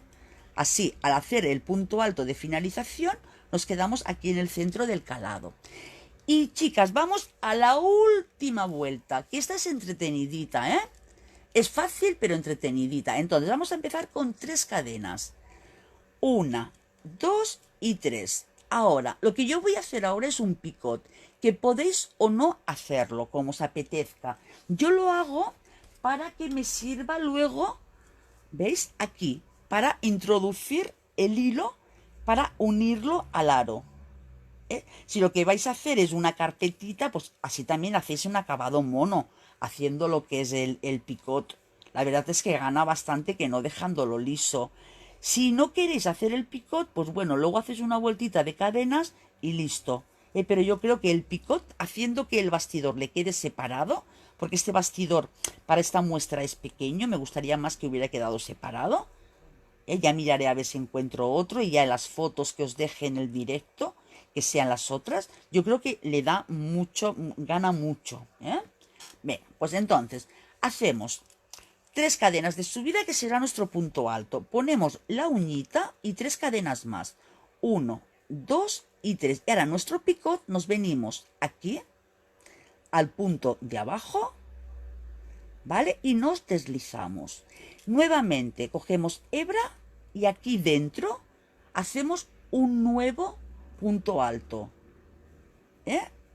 Así, al hacer el punto alto de finalización, nos quedamos aquí en el centro del calado. Y chicas, vamos a la última vuelta, que esta es entretenidita, ¿eh? Es fácil, pero entretenidita. Entonces, vamos a empezar con 3 cadenas. 1, 2 y 3. Ahora, lo que yo voy a hacer ahora es un picot, que podéis o no hacerlo, como os apetezca. Yo lo hago para que me sirva luego, ¿veis? Aquí, para introducir el hilo, para unirlo al aro. Si lo que vais a hacer es una carpetita, pues así también hacéis un acabado mono, haciendo lo que es el picot. La verdad es que gana bastante que no dejándolo liso. Si no queréis hacer el picot, pues bueno, luego haces una vueltita de cadenas y listo. Pero yo creo que el picot, haciendo que el bastidor le quede separado, porque este bastidor para esta muestra es pequeño, me gustaría más que hubiera quedado separado. Ya miraré a ver si encuentro otro y ya en las fotos que os deje en el directo, que sean las otras, yo creo que le da mucho, gana mucho, ¿eh? Bien, pues entonces, hacemos 3 cadenas de subida que será nuestro punto alto. Ponemos la uñita y 3 cadenas más. 1, 2 y 3. Y ahora nuestro picot nos venimos aquí, al punto de abajo, ¿vale? Y nos deslizamos. Nuevamente cogemos hebra y aquí dentro hacemos un nuevo punto alto,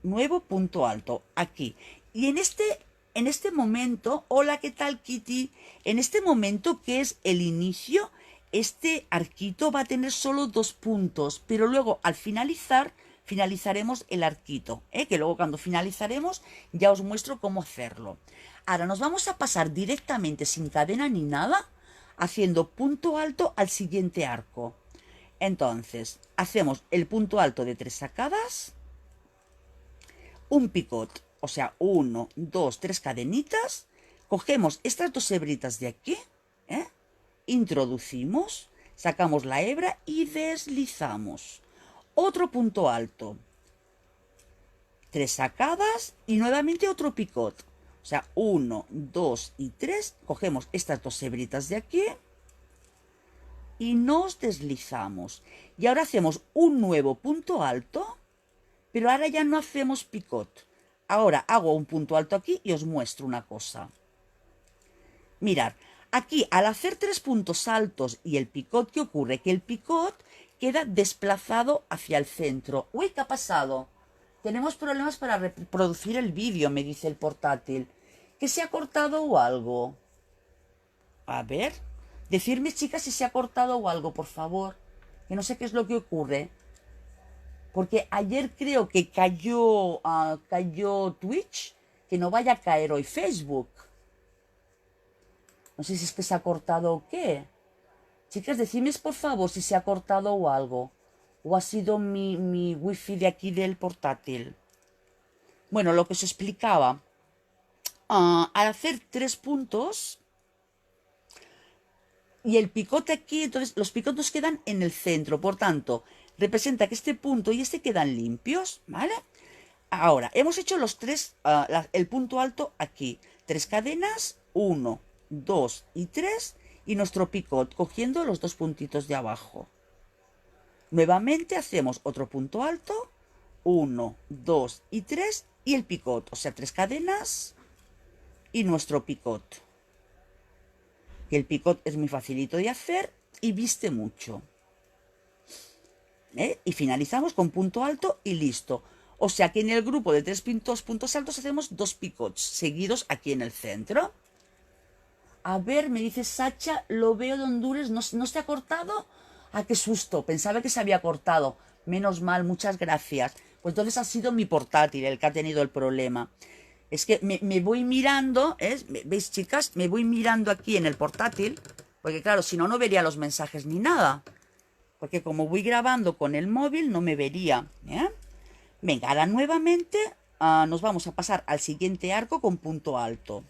nuevo punto alto aquí. Y en este momento, hola, ¿qué tal, Kitty? En este momento, que es el inicio, este arquito va a tener solo 2 puntos, pero luego al finalizaremos el arquito, que luego cuando finalizaremos ya os muestro cómo hacerlo. Ahora nos vamos a pasar directamente sin cadena ni nada, haciendo punto alto al siguiente arco. Entonces, hacemos el punto alto de 3 sacadas, un picot, o sea, 1, 2, 3 cadenitas, cogemos estas 2 hebritas de aquí, introducimos, sacamos la hebra y deslizamos. Otro punto alto, 3 sacadas y nuevamente otro picot. O sea, 1, 2 y 3, cogemos estas 2 hebritas de aquí y nos deslizamos. Y ahora hacemos un nuevo punto alto, pero ahora ya no hacemos picot. Ahora hago un punto alto aquí y os muestro una cosa. Mirad, aquí al hacer 3 puntos altos y el picot, ¿qué ocurre? Que el picot queda desplazado hacia el centro. Uy, ¿qué ha pasado? Tenemos problemas para reproducir el vídeo, me dice el portátil. ¿Que se ha cortado o algo? A ver, decidme, chicas, si se ha cortado o algo, por favor. Que no sé qué es lo que ocurre. Porque ayer creo que cayó Twitch, que no vaya a caer hoy Facebook. No sé si es que se ha cortado o qué. Chicas, decidme por favor si se ha cortado o algo. O ha sido mi wifi de aquí del portátil. Bueno, lo que os explicaba. Al hacer 3 puntos y el picote aquí, entonces los picotes quedan en el centro. Por tanto, representa que este punto y este quedan limpios, ¿vale? Ahora, hemos hecho los 3, el punto alto aquí. 3 cadenas, 1, 2 y 3. Y nuestro picot cogiendo los 2 puntitos de abajo. Nuevamente hacemos otro punto alto, 1, 2 y 3 y el picot, o sea, 3 cadenas, y nuestro picot. Y el picot es muy facilito de hacer y viste mucho. Y finalizamos con punto alto y listo. O sea que en el grupo de 3 puntos altos hacemos 2 picots seguidos aquí en el centro. A ver, me dice Sacha, lo veo de Honduras, ¿no se ha cortado? Ah, qué susto, pensaba que se había cortado. Menos mal, muchas gracias. Pues entonces ha sido mi portátil el que ha tenido el problema. Es que me voy mirando, ¿veis, chicas? Me voy mirando aquí en el portátil, porque claro, si no, no vería los mensajes ni nada. Porque como voy grabando con el móvil, no me vería. Venga, ahora nuevamente nos vamos a pasar al siguiente arco con punto alto.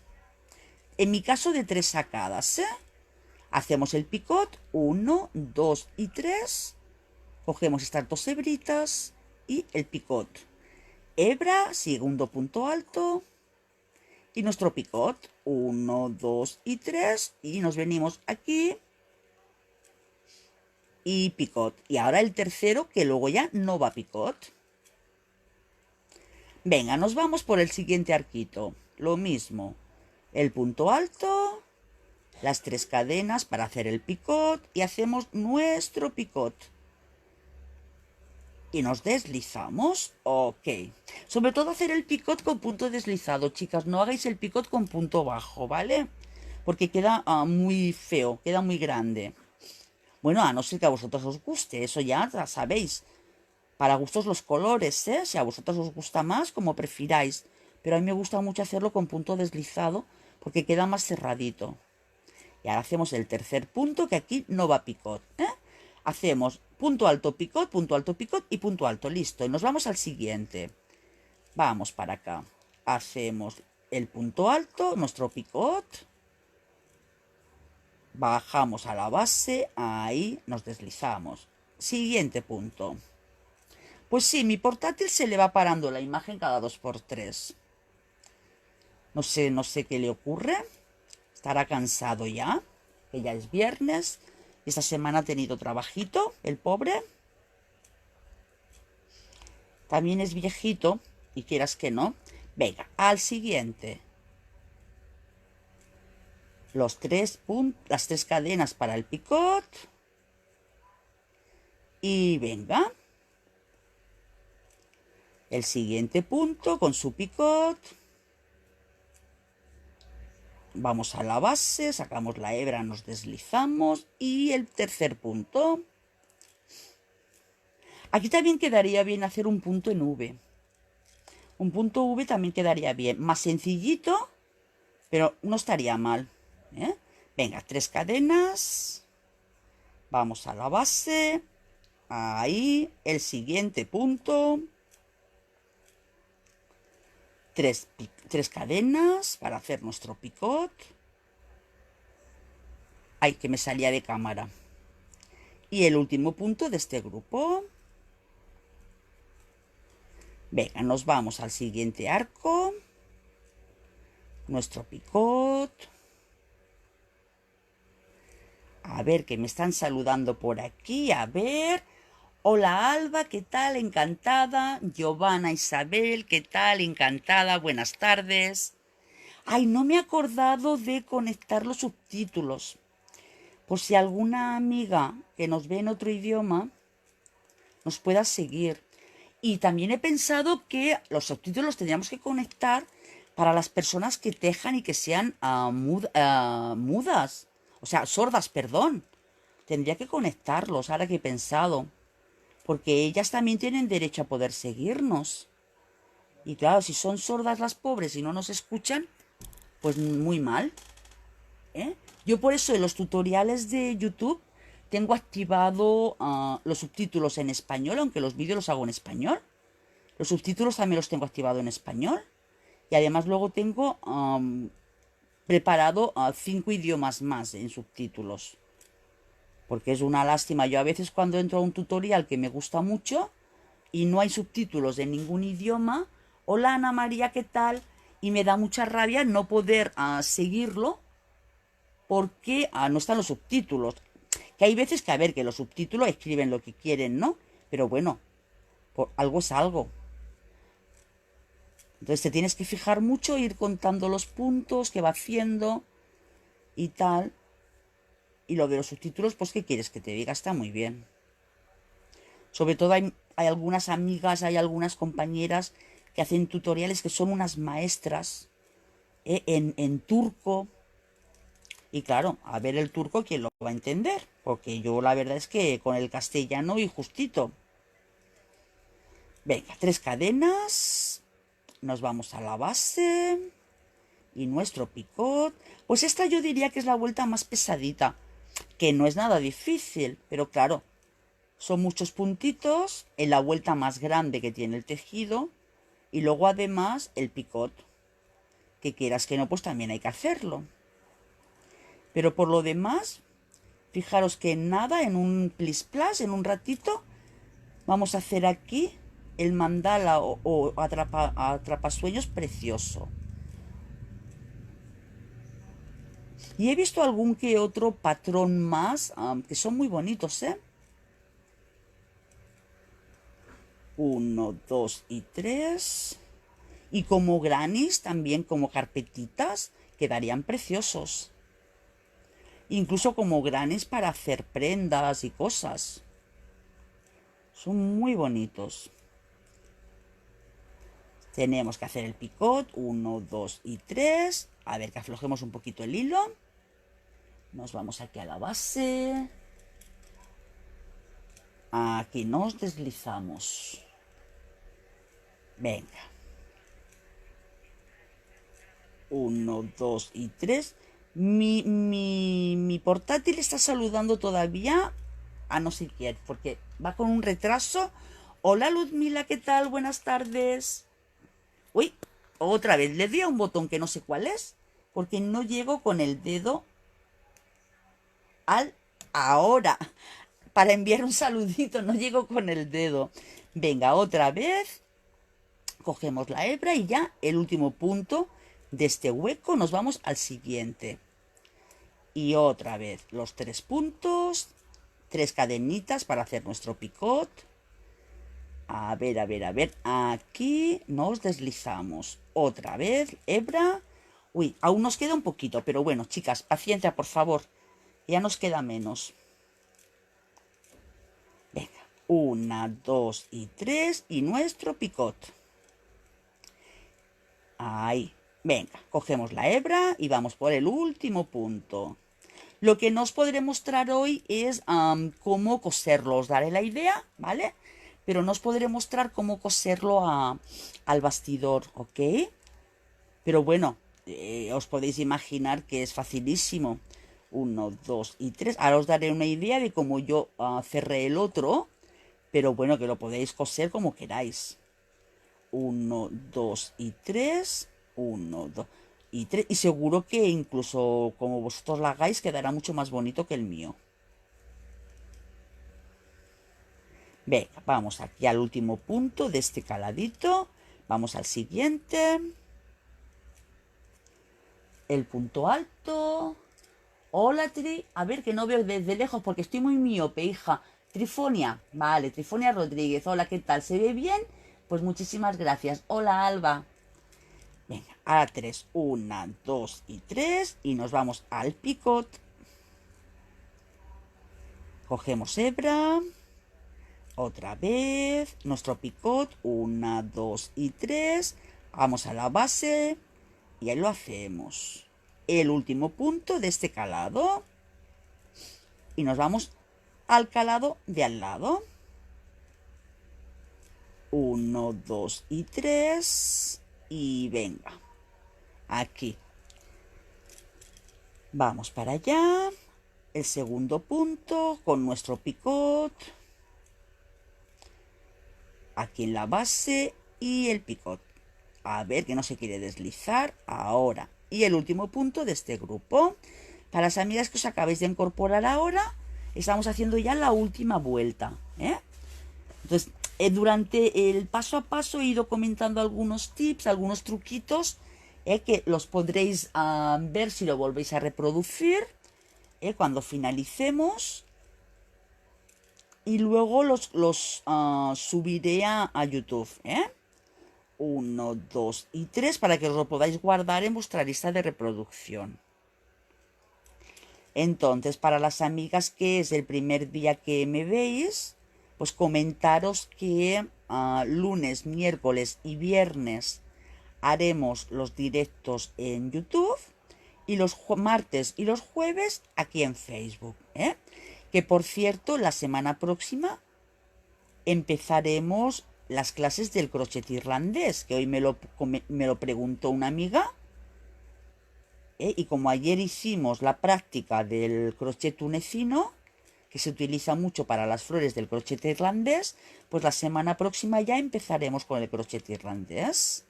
En mi caso de 3 sacadas, hacemos el picot, 1, 2 y 3. Cogemos estas 2 hebritas y el picot. Hebra, segundo punto alto. Y nuestro picot, 1, 2 y 3. Y nos venimos aquí. Y picot. Y ahora el tercero, que luego ya no va picot. Venga, nos vamos por el siguiente arquito. Lo mismo. El punto alto, las 3 cadenas para hacer el picot y hacemos nuestro picot. Y nos deslizamos. Ok. Sobre todo hacer el picot con punto deslizado, chicas. No hagáis el picot con punto bajo, ¿vale? Porque queda muy feo, queda muy grande. Bueno, a no ser que a vosotros os guste, eso ya sabéis. Para gustos los colores, ¿eh? Si a vosotros os gusta más, como prefiráis. Pero a mí me gusta mucho hacerlo con punto deslizado porque queda más cerradito. Y ahora hacemos el tercer punto, que aquí no va picot, Hacemos punto alto picot y punto alto, listo. Y nos vamos al siguiente. Vamos para acá. Hacemos el punto alto, nuestro picot. Bajamos a la base, ahí nos deslizamos. Siguiente punto. Pues sí, mi portátil se le va parando la imagen cada 2×3. No sé qué le ocurre. Estará cansado ya, que ya es viernes. Esta semana ha tenido trabajito, el pobre. También es viejito, y quieras que no. Venga, al siguiente. Las 3 cadenas para el picot. Y venga. El siguiente punto con su picot. Vamos a la base, sacamos la hebra, nos deslizamos y el tercer punto. Aquí también quedaría bien hacer un punto en V. Un punto V también quedaría bien. Más sencillito, pero no estaría mal. Venga, 3 cadenas. Vamos a la base. Ahí, el siguiente punto. 3 cadenas para hacer nuestro picot. Ay, que me salía de cámara. Y el último punto de este grupo. Venga, nos vamos al siguiente arco. Nuestro picot. A ver, que me están saludando por aquí. A ver. Hola Alba, ¿qué tal? Encantada. Giovanna Isabel, ¿qué tal? Encantada. Buenas tardes. Ay, no me he acordado de conectar los subtítulos. Por si alguna amiga que nos ve en otro idioma nos pueda seguir. Y también he pensado que los subtítulos tendríamos que conectar para las personas que tejan y que sean mudas. O sea, sordas, perdón. Tendría que conectarlos, ahora que he pensado. Porque ellas también tienen derecho a poder seguirnos. Y claro, si son sordas las pobres y no nos escuchan, pues muy mal. Yo por eso en los tutoriales de YouTube tengo activado los subtítulos en español, aunque los vídeos los hago en español. Los subtítulos también los tengo activados en español. Y además luego tengo preparado 5 idiomas más en subtítulos. Porque es una lástima. Yo a veces cuando entro a un tutorial que me gusta mucho y no hay subtítulos en ningún idioma, hola Ana María, ¿qué tal? Y me da mucha rabia no poder seguirlo porque no están los subtítulos. Que hay veces que, a ver, que los subtítulos escriben lo que quieren, ¿no? Pero bueno, algo es algo. Entonces te tienes que fijar mucho, ir contando los puntos que va haciendo y tal. Y lo de los subtítulos, pues ¿qué quieres que te diga? Está muy bien. Sobre todo hay algunas amigas, hay algunas compañeras que hacen tutoriales que son unas maestras en turco. Y claro, a ver el turco quién lo va a entender. Porque yo la verdad es que con el castellano y justito. Venga, 3 cadenas. Nos vamos a la base. Y nuestro picot. Pues esta yo diría que es la vuelta más pesadita. Que no es nada difícil. Pero claro, son muchos puntitos en la vuelta más grande que tiene el tejido. Y luego además el picot. Que quieras que no, pues también hay que hacerlo. Pero por lo demás, fijaros que en nada, en un plis plas, en un ratito, vamos a hacer aquí el mandala o atrapasueños precioso. Y he visto algún que otro patrón más, que son muy bonitos, ¿eh? 1, 2 y 3. Y como granis, también como carpetitas, quedarían preciosos. Incluso como granis para hacer prendas y cosas. Son muy bonitos. Tenemos que hacer el picot, 1, 2 y 3. A ver, que aflojemos un poquito el hilo. Nos vamos aquí a la base. Aquí nos deslizamos. Venga. 1, 2 y 3. Mi portátil está saludando todavía a no sé quién, porque va con un retraso. Hola Luzmila, ¿qué tal? Buenas tardes. Uy, otra vez, le di a un botón que no sé cuál es, porque no llego con el dedo al ahora. Para enviar un saludito, no llego con el dedo. Venga, otra vez. Cogemos la hebra y ya el último punto de este hueco nos vamos al siguiente. Y otra vez los 3 puntos, 3 cadenitas para hacer nuestro picot. A ver, a ver, a ver. Aquí nos deslizamos. Otra vez, hebra. Uy, aún nos queda un poquito, pero bueno, chicas, paciencia, por favor. Ya nos queda menos. Venga, 1, 2 y 3 y nuestro picot. Ahí. Venga, cogemos la hebra y vamos por el último punto. Lo que no os podré mostrar hoy es cómo coserlo. Os daré la idea, ¿vale? Pero no os podré mostrar cómo coserlo al bastidor, ¿ok? Pero bueno, os podéis imaginar que es facilísimo. 1, 2 y 3. Ahora os daré una idea de cómo yo cerré el otro. Pero bueno, que lo podéis coser como queráis. 1, 2 y 3. 1, 2 y 3. Y seguro que incluso como vosotros la hagáis quedará mucho más bonito que el mío. Venga, vamos aquí al último punto de este caladito. Vamos al siguiente. El punto alto. Hola, Tri. A ver, que no veo desde lejos porque estoy muy miope, hija. Trifonia. Vale, Trifonia Rodríguez. Hola, ¿qué tal? ¿Se ve bien? Pues muchísimas gracias. Hola, Alba. Venga, a 3. 1, 2 y 3. Y nos vamos al picot. Cogemos hebra. Otra vez. Nuestro picot. 1, 2 y 3. Vamos a la base. Y ahí lo hacemos. El último punto de este calado. Y nos vamos al calado de al lado. 1, 2 y 3. Y venga. Aquí. Vamos para allá. El segundo punto con nuestro picot. Aquí en la base y el picot. A ver que no se quiere deslizar. Ahora. Y el último punto de este grupo. Para las amigas que os acabáis de incorporar ahora, estamos haciendo ya la última vuelta. Entonces, durante el paso a paso he ido comentando algunos tips, algunos truquitos, que los podréis ver si lo volvéis a reproducir cuando finalicemos. Y luego los subiré a YouTube. 1, 2 y 3 para que os lo podáis guardar en vuestra lista de reproducción. Entonces, para las amigas que es el primer día que me veis, pues comentaros que lunes, miércoles y viernes haremos los directos en YouTube y los martes y los jueves aquí en Facebook, ¿eh? Que por cierto, la semana próxima empezaremos las clases del crochet irlandés, que hoy me lo preguntó una amiga, y como ayer hicimos la práctica del crochet tunecino, que se utiliza mucho para las flores del crochet irlandés, pues la semana próxima ya empezaremos con el crochet irlandés.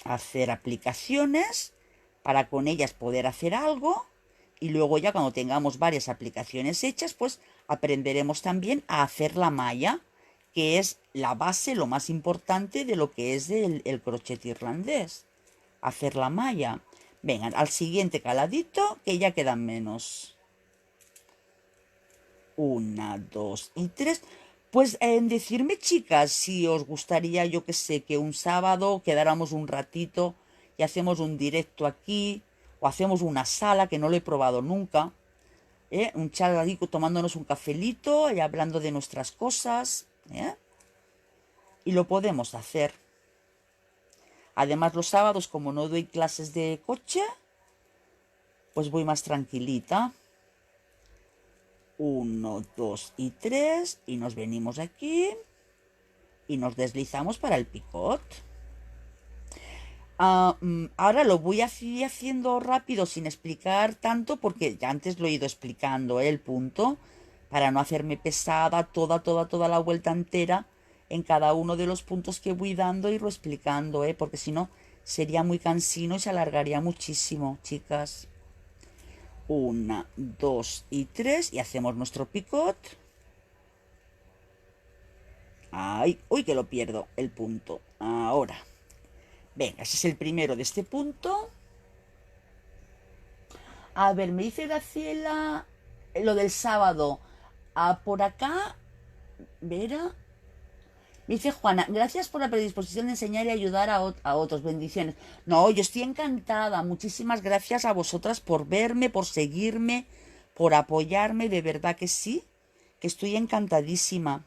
Hacer aplicaciones para con ellas poder hacer algo, y luego ya cuando tengamos varias aplicaciones hechas, pues aprenderemos también a hacer la malla, que es la base, lo más importante de lo que es el crochet irlandés. Hacer la malla. Vengan, al siguiente caladito, que ya quedan menos. 1, 2 y 3. Pues decirme, chicas, si os gustaría, yo que sé, que un sábado quedáramos un ratito y hacemos un directo aquí, o hacemos una sala, que no lo he probado nunca, un charladico tomándonos un cafelito y hablando de nuestras cosas, y lo podemos hacer. Además, los sábados, como no doy clases de coche, pues voy más tranquilita. 1, 2 y 3, y nos venimos aquí y nos deslizamos para el picot. Ahora lo voy haciendo rápido sin explicar tanto, porque ya antes lo he ido explicando, el punto, para no hacerme pesada toda la vuelta entera en cada uno de los puntos que voy dando, irlo explicando, porque si no sería muy cansino y se alargaría muchísimo, chicas. 1, 2 y 3 y hacemos nuestro picot. Ay, uy, que lo pierdo, el punto. Ahora, venga, ese es el primero de este punto. A ver, me dice Graciela lo del sábado. Por acá, Vera. Me dice Juana, gracias por la predisposición de enseñar y ayudar a otros. Bendiciones. No, yo estoy encantada. Muchísimas gracias a vosotras por verme, por seguirme, por apoyarme. De verdad que sí, que estoy encantadísima.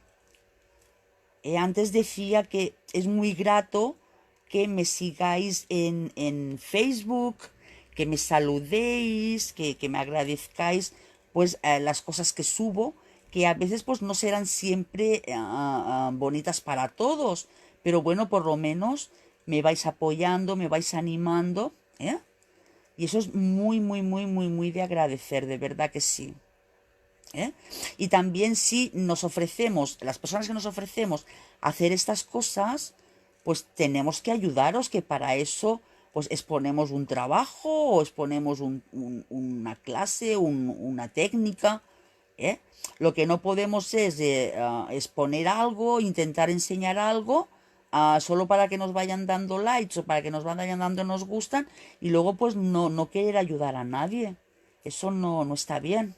Antes decía que es muy grato que me sigáis en Facebook, que me saludéis, que me agradezcáis pues las cosas que subo, que a veces pues no serán siempre bonitas para todos, pero bueno, por lo menos me vais apoyando, me vais animando, y eso es muy de agradecer, de verdad que sí. Y también si nos ofrecemos, las personas que nos ofrecemos a hacer estas cosas, pues tenemos que ayudaros, que para eso pues exponemos un trabajo o exponemos una clase, una técnica. Lo que no podemos es exponer algo, intentar enseñar algo, solo para que nos vayan dando likes o para que nos vayan dando nos gustan, y luego pues no querer ayudar a nadie. Eso no está bien.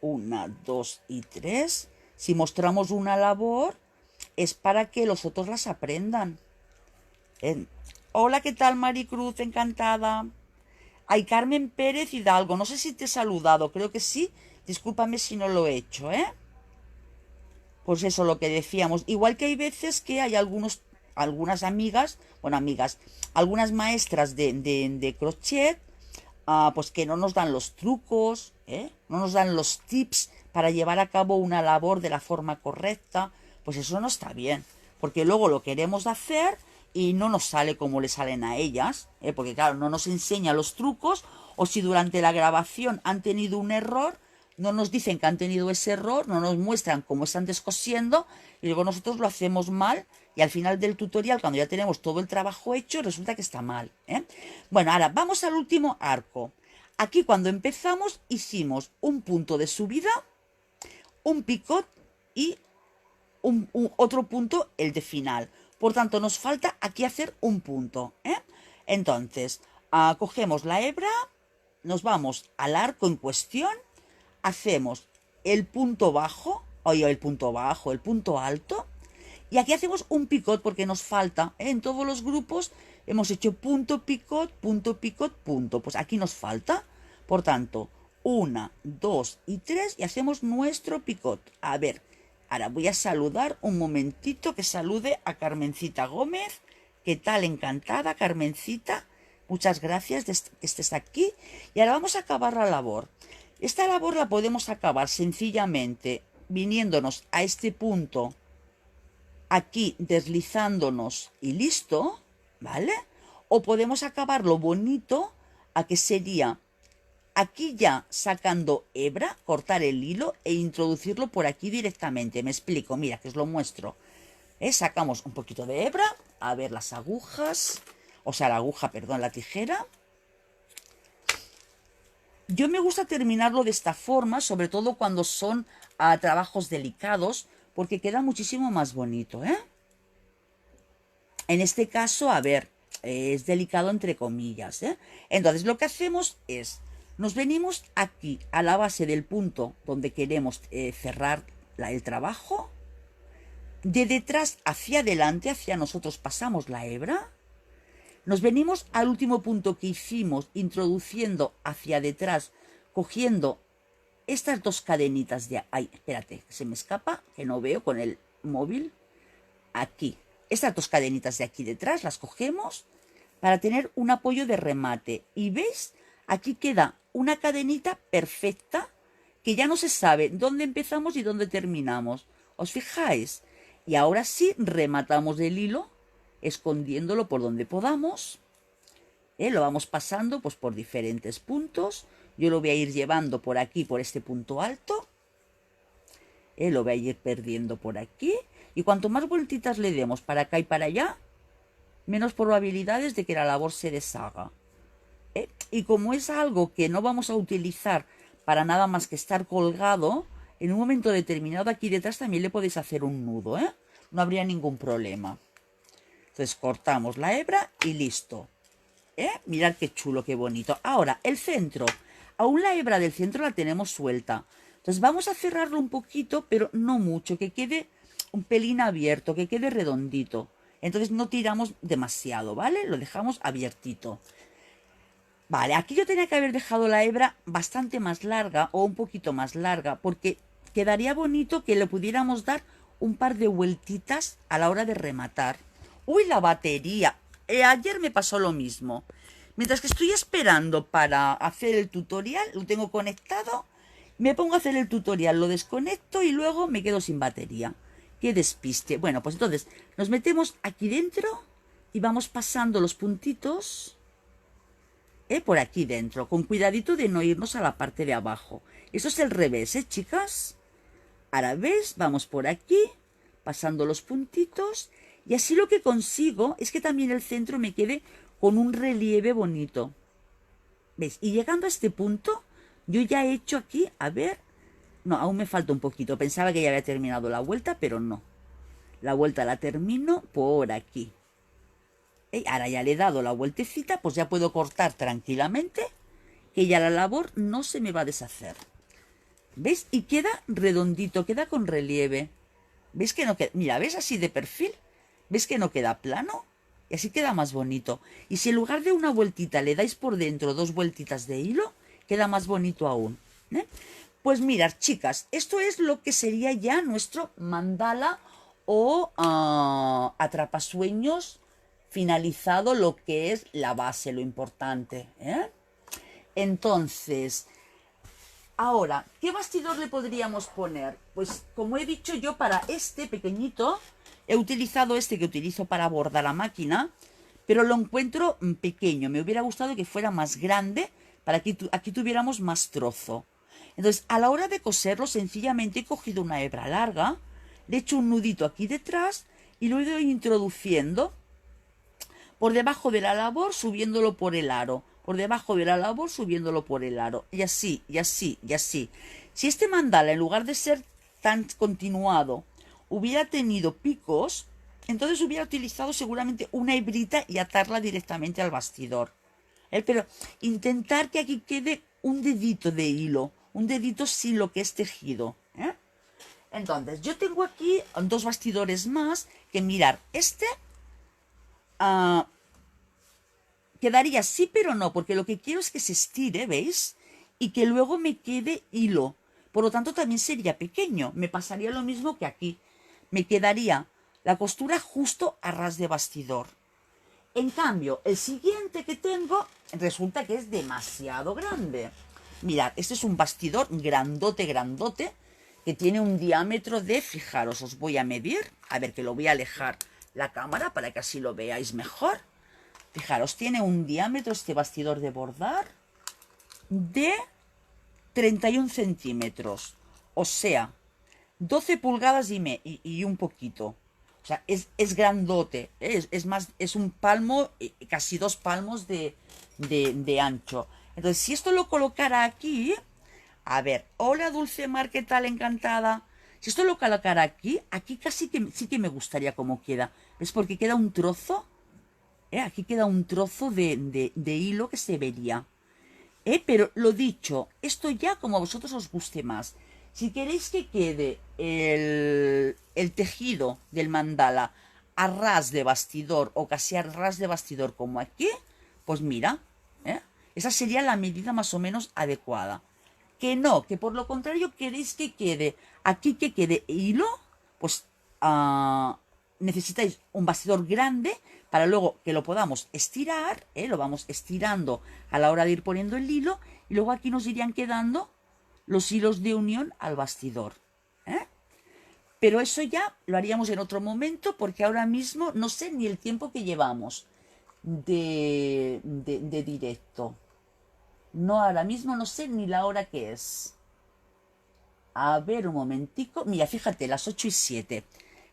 1, 2 y 3. Si mostramos una labor, es para que los otros las aprendan. Hola, ¿qué tal, Maricruz? Encantada. Ay, Carmen Pérez Hidalgo, no sé si te he saludado, creo que sí. Discúlpame si no lo he hecho, Pues eso, lo que decíamos. Igual que hay veces que hay algunas amigas, algunas maestras de crochet, pues que no nos dan los trucos, no nos dan los tips para llevar a cabo una labor de la forma correcta. Pues eso no está bien, porque luego lo queremos hacer y no nos sale como le salen a ellas, porque claro, no nos enseña los trucos, o si durante la grabación han tenido un error, no nos dicen que han tenido ese error, no nos muestran cómo están descosiendo, y luego nosotros lo hacemos mal, y al final del tutorial, cuando ya tenemos todo el trabajo hecho, resulta que está mal. Bueno, ahora vamos al último arco. Aquí cuando empezamos hicimos un punto de subida, un picot y otro punto, el de final. Por tanto, nos falta aquí hacer un punto. Entonces, cogemos la hebra, nos vamos al arco en cuestión, hacemos el punto bajo, el punto alto, Y aquí hacemos un picot porque nos falta, ¿eh? En todos los grupos hemos hecho punto, picot, punto. Pues aquí nos falta. Por tanto, 1, 2 y 3 y hacemos nuestro picot. A ver, ahora voy a saludar un momentito, que salude a Carmencita Gómez. ¿Qué tal? Encantada, Carmencita. Muchas gracias de que estés aquí. Y ahora vamos a acabar la labor. Esta labor la podemos acabar sencillamente viniéndonos a este punto, aquí deslizándonos y listo, ¿vale? O podemos acabarlo bonito, a que sería aquí ya sacando hebra, cortar el hilo e introducirlo por aquí directamente. Me explico, mira, que os lo muestro. Sacamos un poquito de hebra, a ver las agujas, o sea, la aguja, perdón, la tijera. Yo me gusta terminarlo de esta forma, sobre todo cuando son trabajos delicados, porque queda muchísimo más bonito, ¿eh? En este caso, a ver, es delicado entre comillas, ¿eh? Entonces lo que hacemos es, nos venimos aquí a la base del punto donde queremos cerrar el trabajo. De detrás hacia adelante, hacia nosotros pasamos la hebra. Nos venimos al último punto que hicimos, introduciendo hacia detrás, cogiendo estas dos cadenitas de... Ay, espérate, que se me escapa, que no veo con el móvil. Aquí. Estas dos cadenitas de aquí detrás las cogemos para tener un apoyo de remate. Y ¿veis? Aquí queda una cadenita perfecta que ya no se sabe dónde empezamos y dónde terminamos. ¿Os fijáis? Y ahora sí rematamos el hilo escondiéndolo por donde podamos. Lo vamos pasando pues por diferentes puntos. Yo lo voy a ir llevando por aquí, por este punto alto. Lo voy a ir perdiendo por aquí. Y cuanto más vueltitas le demos para acá y para allá, menos probabilidades de que la labor se deshaga. Y como es algo que no vamos a utilizar para nada más que estar colgado, en un momento determinado aquí detrás también le podéis hacer un nudo, ¿eh? No habría ningún problema. Entonces cortamos la hebra y listo. Mirad qué chulo, qué bonito. Ahora, el centro. Aún la hebra del centro la tenemos suelta. Entonces vamos a cerrarlo un poquito, pero no mucho, que quede un pelín abierto, que quede redondito. Entonces no tiramos demasiado, ¿vale? Lo dejamos abiertito. Vale, aquí yo tenía que haber dejado la hebra bastante más larga o un poquito más larga, porque quedaría bonito que le pudiéramos dar un par de vueltitas a la hora de rematar. ¡Uy, la batería! Ayer me pasó lo mismo. Mientras que estoy esperando para hacer el tutorial, lo tengo conectado, me pongo a hacer el tutorial, lo desconecto y luego me quedo sin batería. ¡Qué despiste! Bueno, pues entonces nos metemos aquí dentro y vamos pasando los puntitos por aquí dentro, con cuidadito de no irnos a la parte de abajo. Eso es el revés, chicas. Ahora ves, vamos por aquí, pasando los puntitos, y así lo que consigo es que también el centro me quede con un relieve bonito. ¿Ves? Y llegando a este punto, yo ya he hecho aquí, a ver, no, aún me falta un poquito, pensaba que ya había terminado la vuelta, pero no. La vuelta la termino por aquí. Ahora ya le he dado la vueltecita, pues ya puedo cortar tranquilamente, que ya la labor no se me va a deshacer. ¿Ves? Y queda redondito, queda con relieve. ¿Ves que no queda? Mira, ¿ves así de perfil? ¿Ves que no queda plano? Y así queda más bonito. Y si en lugar de una vueltita le dais por dentro 2 vueltitas de hilo, queda más bonito aún. Pues mirad, chicas, esto es lo que sería ya nuestro mandala o atrapasueños finalizado, lo que es la base, lo importante. Entonces, ahora, ¿qué bastidor le podríamos poner? Pues como he dicho yo, para este pequeñito, he utilizado este que utilizo para bordar a máquina, pero lo encuentro pequeño. Me hubiera gustado que fuera más grande para que aquí tuviéramos más trozo. Entonces, a la hora de coserlo, sencillamente he cogido una hebra larga, le he hecho un nudito aquí detrás y lo he ido introduciendo por debajo de la labor, subiéndolo por el aro. Por debajo de la labor, subiéndolo por el aro. Y así, y así, y así. Si este mandala, en lugar de ser tan continuado, hubiera tenido picos, entonces hubiera utilizado seguramente una hebrita y atarla directamente al bastidor. Pero intentar que aquí quede un dedito de hilo, un dedito sin lo que es tejido. Entonces, yo tengo aquí dos bastidores más que mirar. Este quedaría sí, pero no, porque lo que quiero es que se estire, ¿veis? Y que luego me quede hilo. Por lo tanto, también sería pequeño. Me pasaría lo mismo que aquí. Me quedaría la costura justo a ras de bastidor. En cambio, el siguiente que tengo resulta que es demasiado grande. Mirad, este es un bastidor grandote, grandote, que tiene un diámetro de, fijaros, os voy a medir, a ver que lo voy a alejar la cámara para que así lo veáis mejor. Fijaros, tiene un diámetro este bastidor de bordar de 31 centímetros, o sea, 12 pulgadas y un poquito. O sea, es grandote, es más, es un palmo, casi 2 palmos de ancho. Entonces, si esto lo colocara aquí, a ver, hola Dulce Mar, ¿qué tal? Encantada. Si esto lo colocara aquí, aquí casi que sí que me gustaría cómo queda. ¿Ves? Porque queda un trozo, aquí queda un trozo de hilo que se vería. Pero lo dicho, esto ya como a vosotros os guste más. Si queréis que quede el tejido del mandala a ras de bastidor o casi a ras de bastidor como aquí, pues mira, esa sería la medida más o menos adecuada. Que no, que por lo contrario queréis que quede aquí, que quede hilo, pues necesitáis un bastidor grande para luego que lo podamos estirar, lo vamos estirando a la hora de ir poniendo el hilo y luego aquí nos irían quedando los hilos de unión al bastidor. Pero eso ya lo haríamos en otro momento porque ahora mismo no sé ni el tiempo que llevamos de directo. No, ahora mismo no sé ni la hora que es. A ver, un momentico. Mira, fíjate, las 8:07.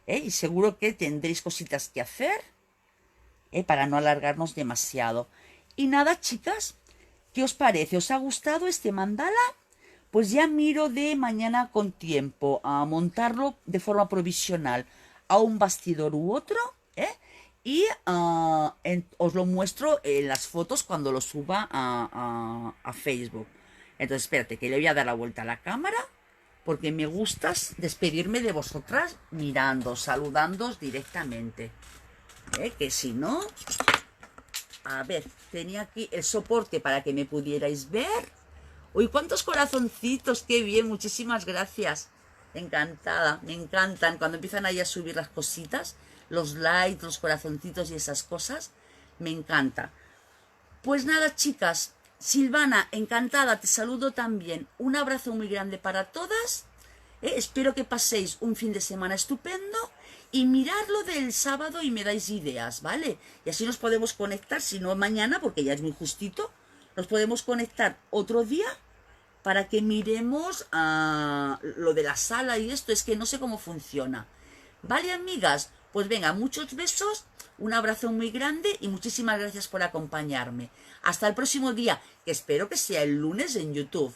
Y seguro que tendréis cositas que hacer para no alargarnos demasiado. Y nada, chicas, ¿qué os parece? ¿Os ha gustado este mandala? Pues ya miro de mañana con tiempo a montarlo de forma provisional a un bastidor u otro, y os lo muestro en las fotos cuando lo suba a Facebook. Entonces, espérate, que le voy a dar la vuelta a la cámara, porque me gusta despedirme de vosotras mirando, saludándoos directamente. Que si no... A ver, tenía aquí el soporte para que me pudierais ver. Uy, cuántos corazoncitos, qué bien, muchísimas gracias. Encantada, me encantan cuando empiezan ahí a subir las cositas, los likes, los corazoncitos y esas cosas, me encanta. Pues nada, chicas, Silvana, encantada, te saludo también. Un abrazo muy grande para todas. Espero que paséis un fin de semana estupendo y miradlo del sábado y me dais ideas, ¿vale? Y así nos podemos conectar, si no mañana, porque ya es muy justito, nos podemos conectar otro día para que miremos lo de la sala y esto, es que no sé cómo funciona. ¿Vale, amigas? Pues venga, muchos besos, un abrazo muy grande y muchísimas gracias por acompañarme. Hasta el próximo día, que espero que sea el lunes en YouTube,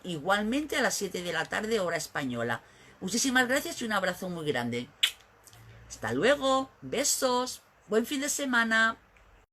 igualmente a las 7 de la tarde, hora española. Muchísimas gracias y un abrazo muy grande. Hasta luego, besos, buen fin de semana.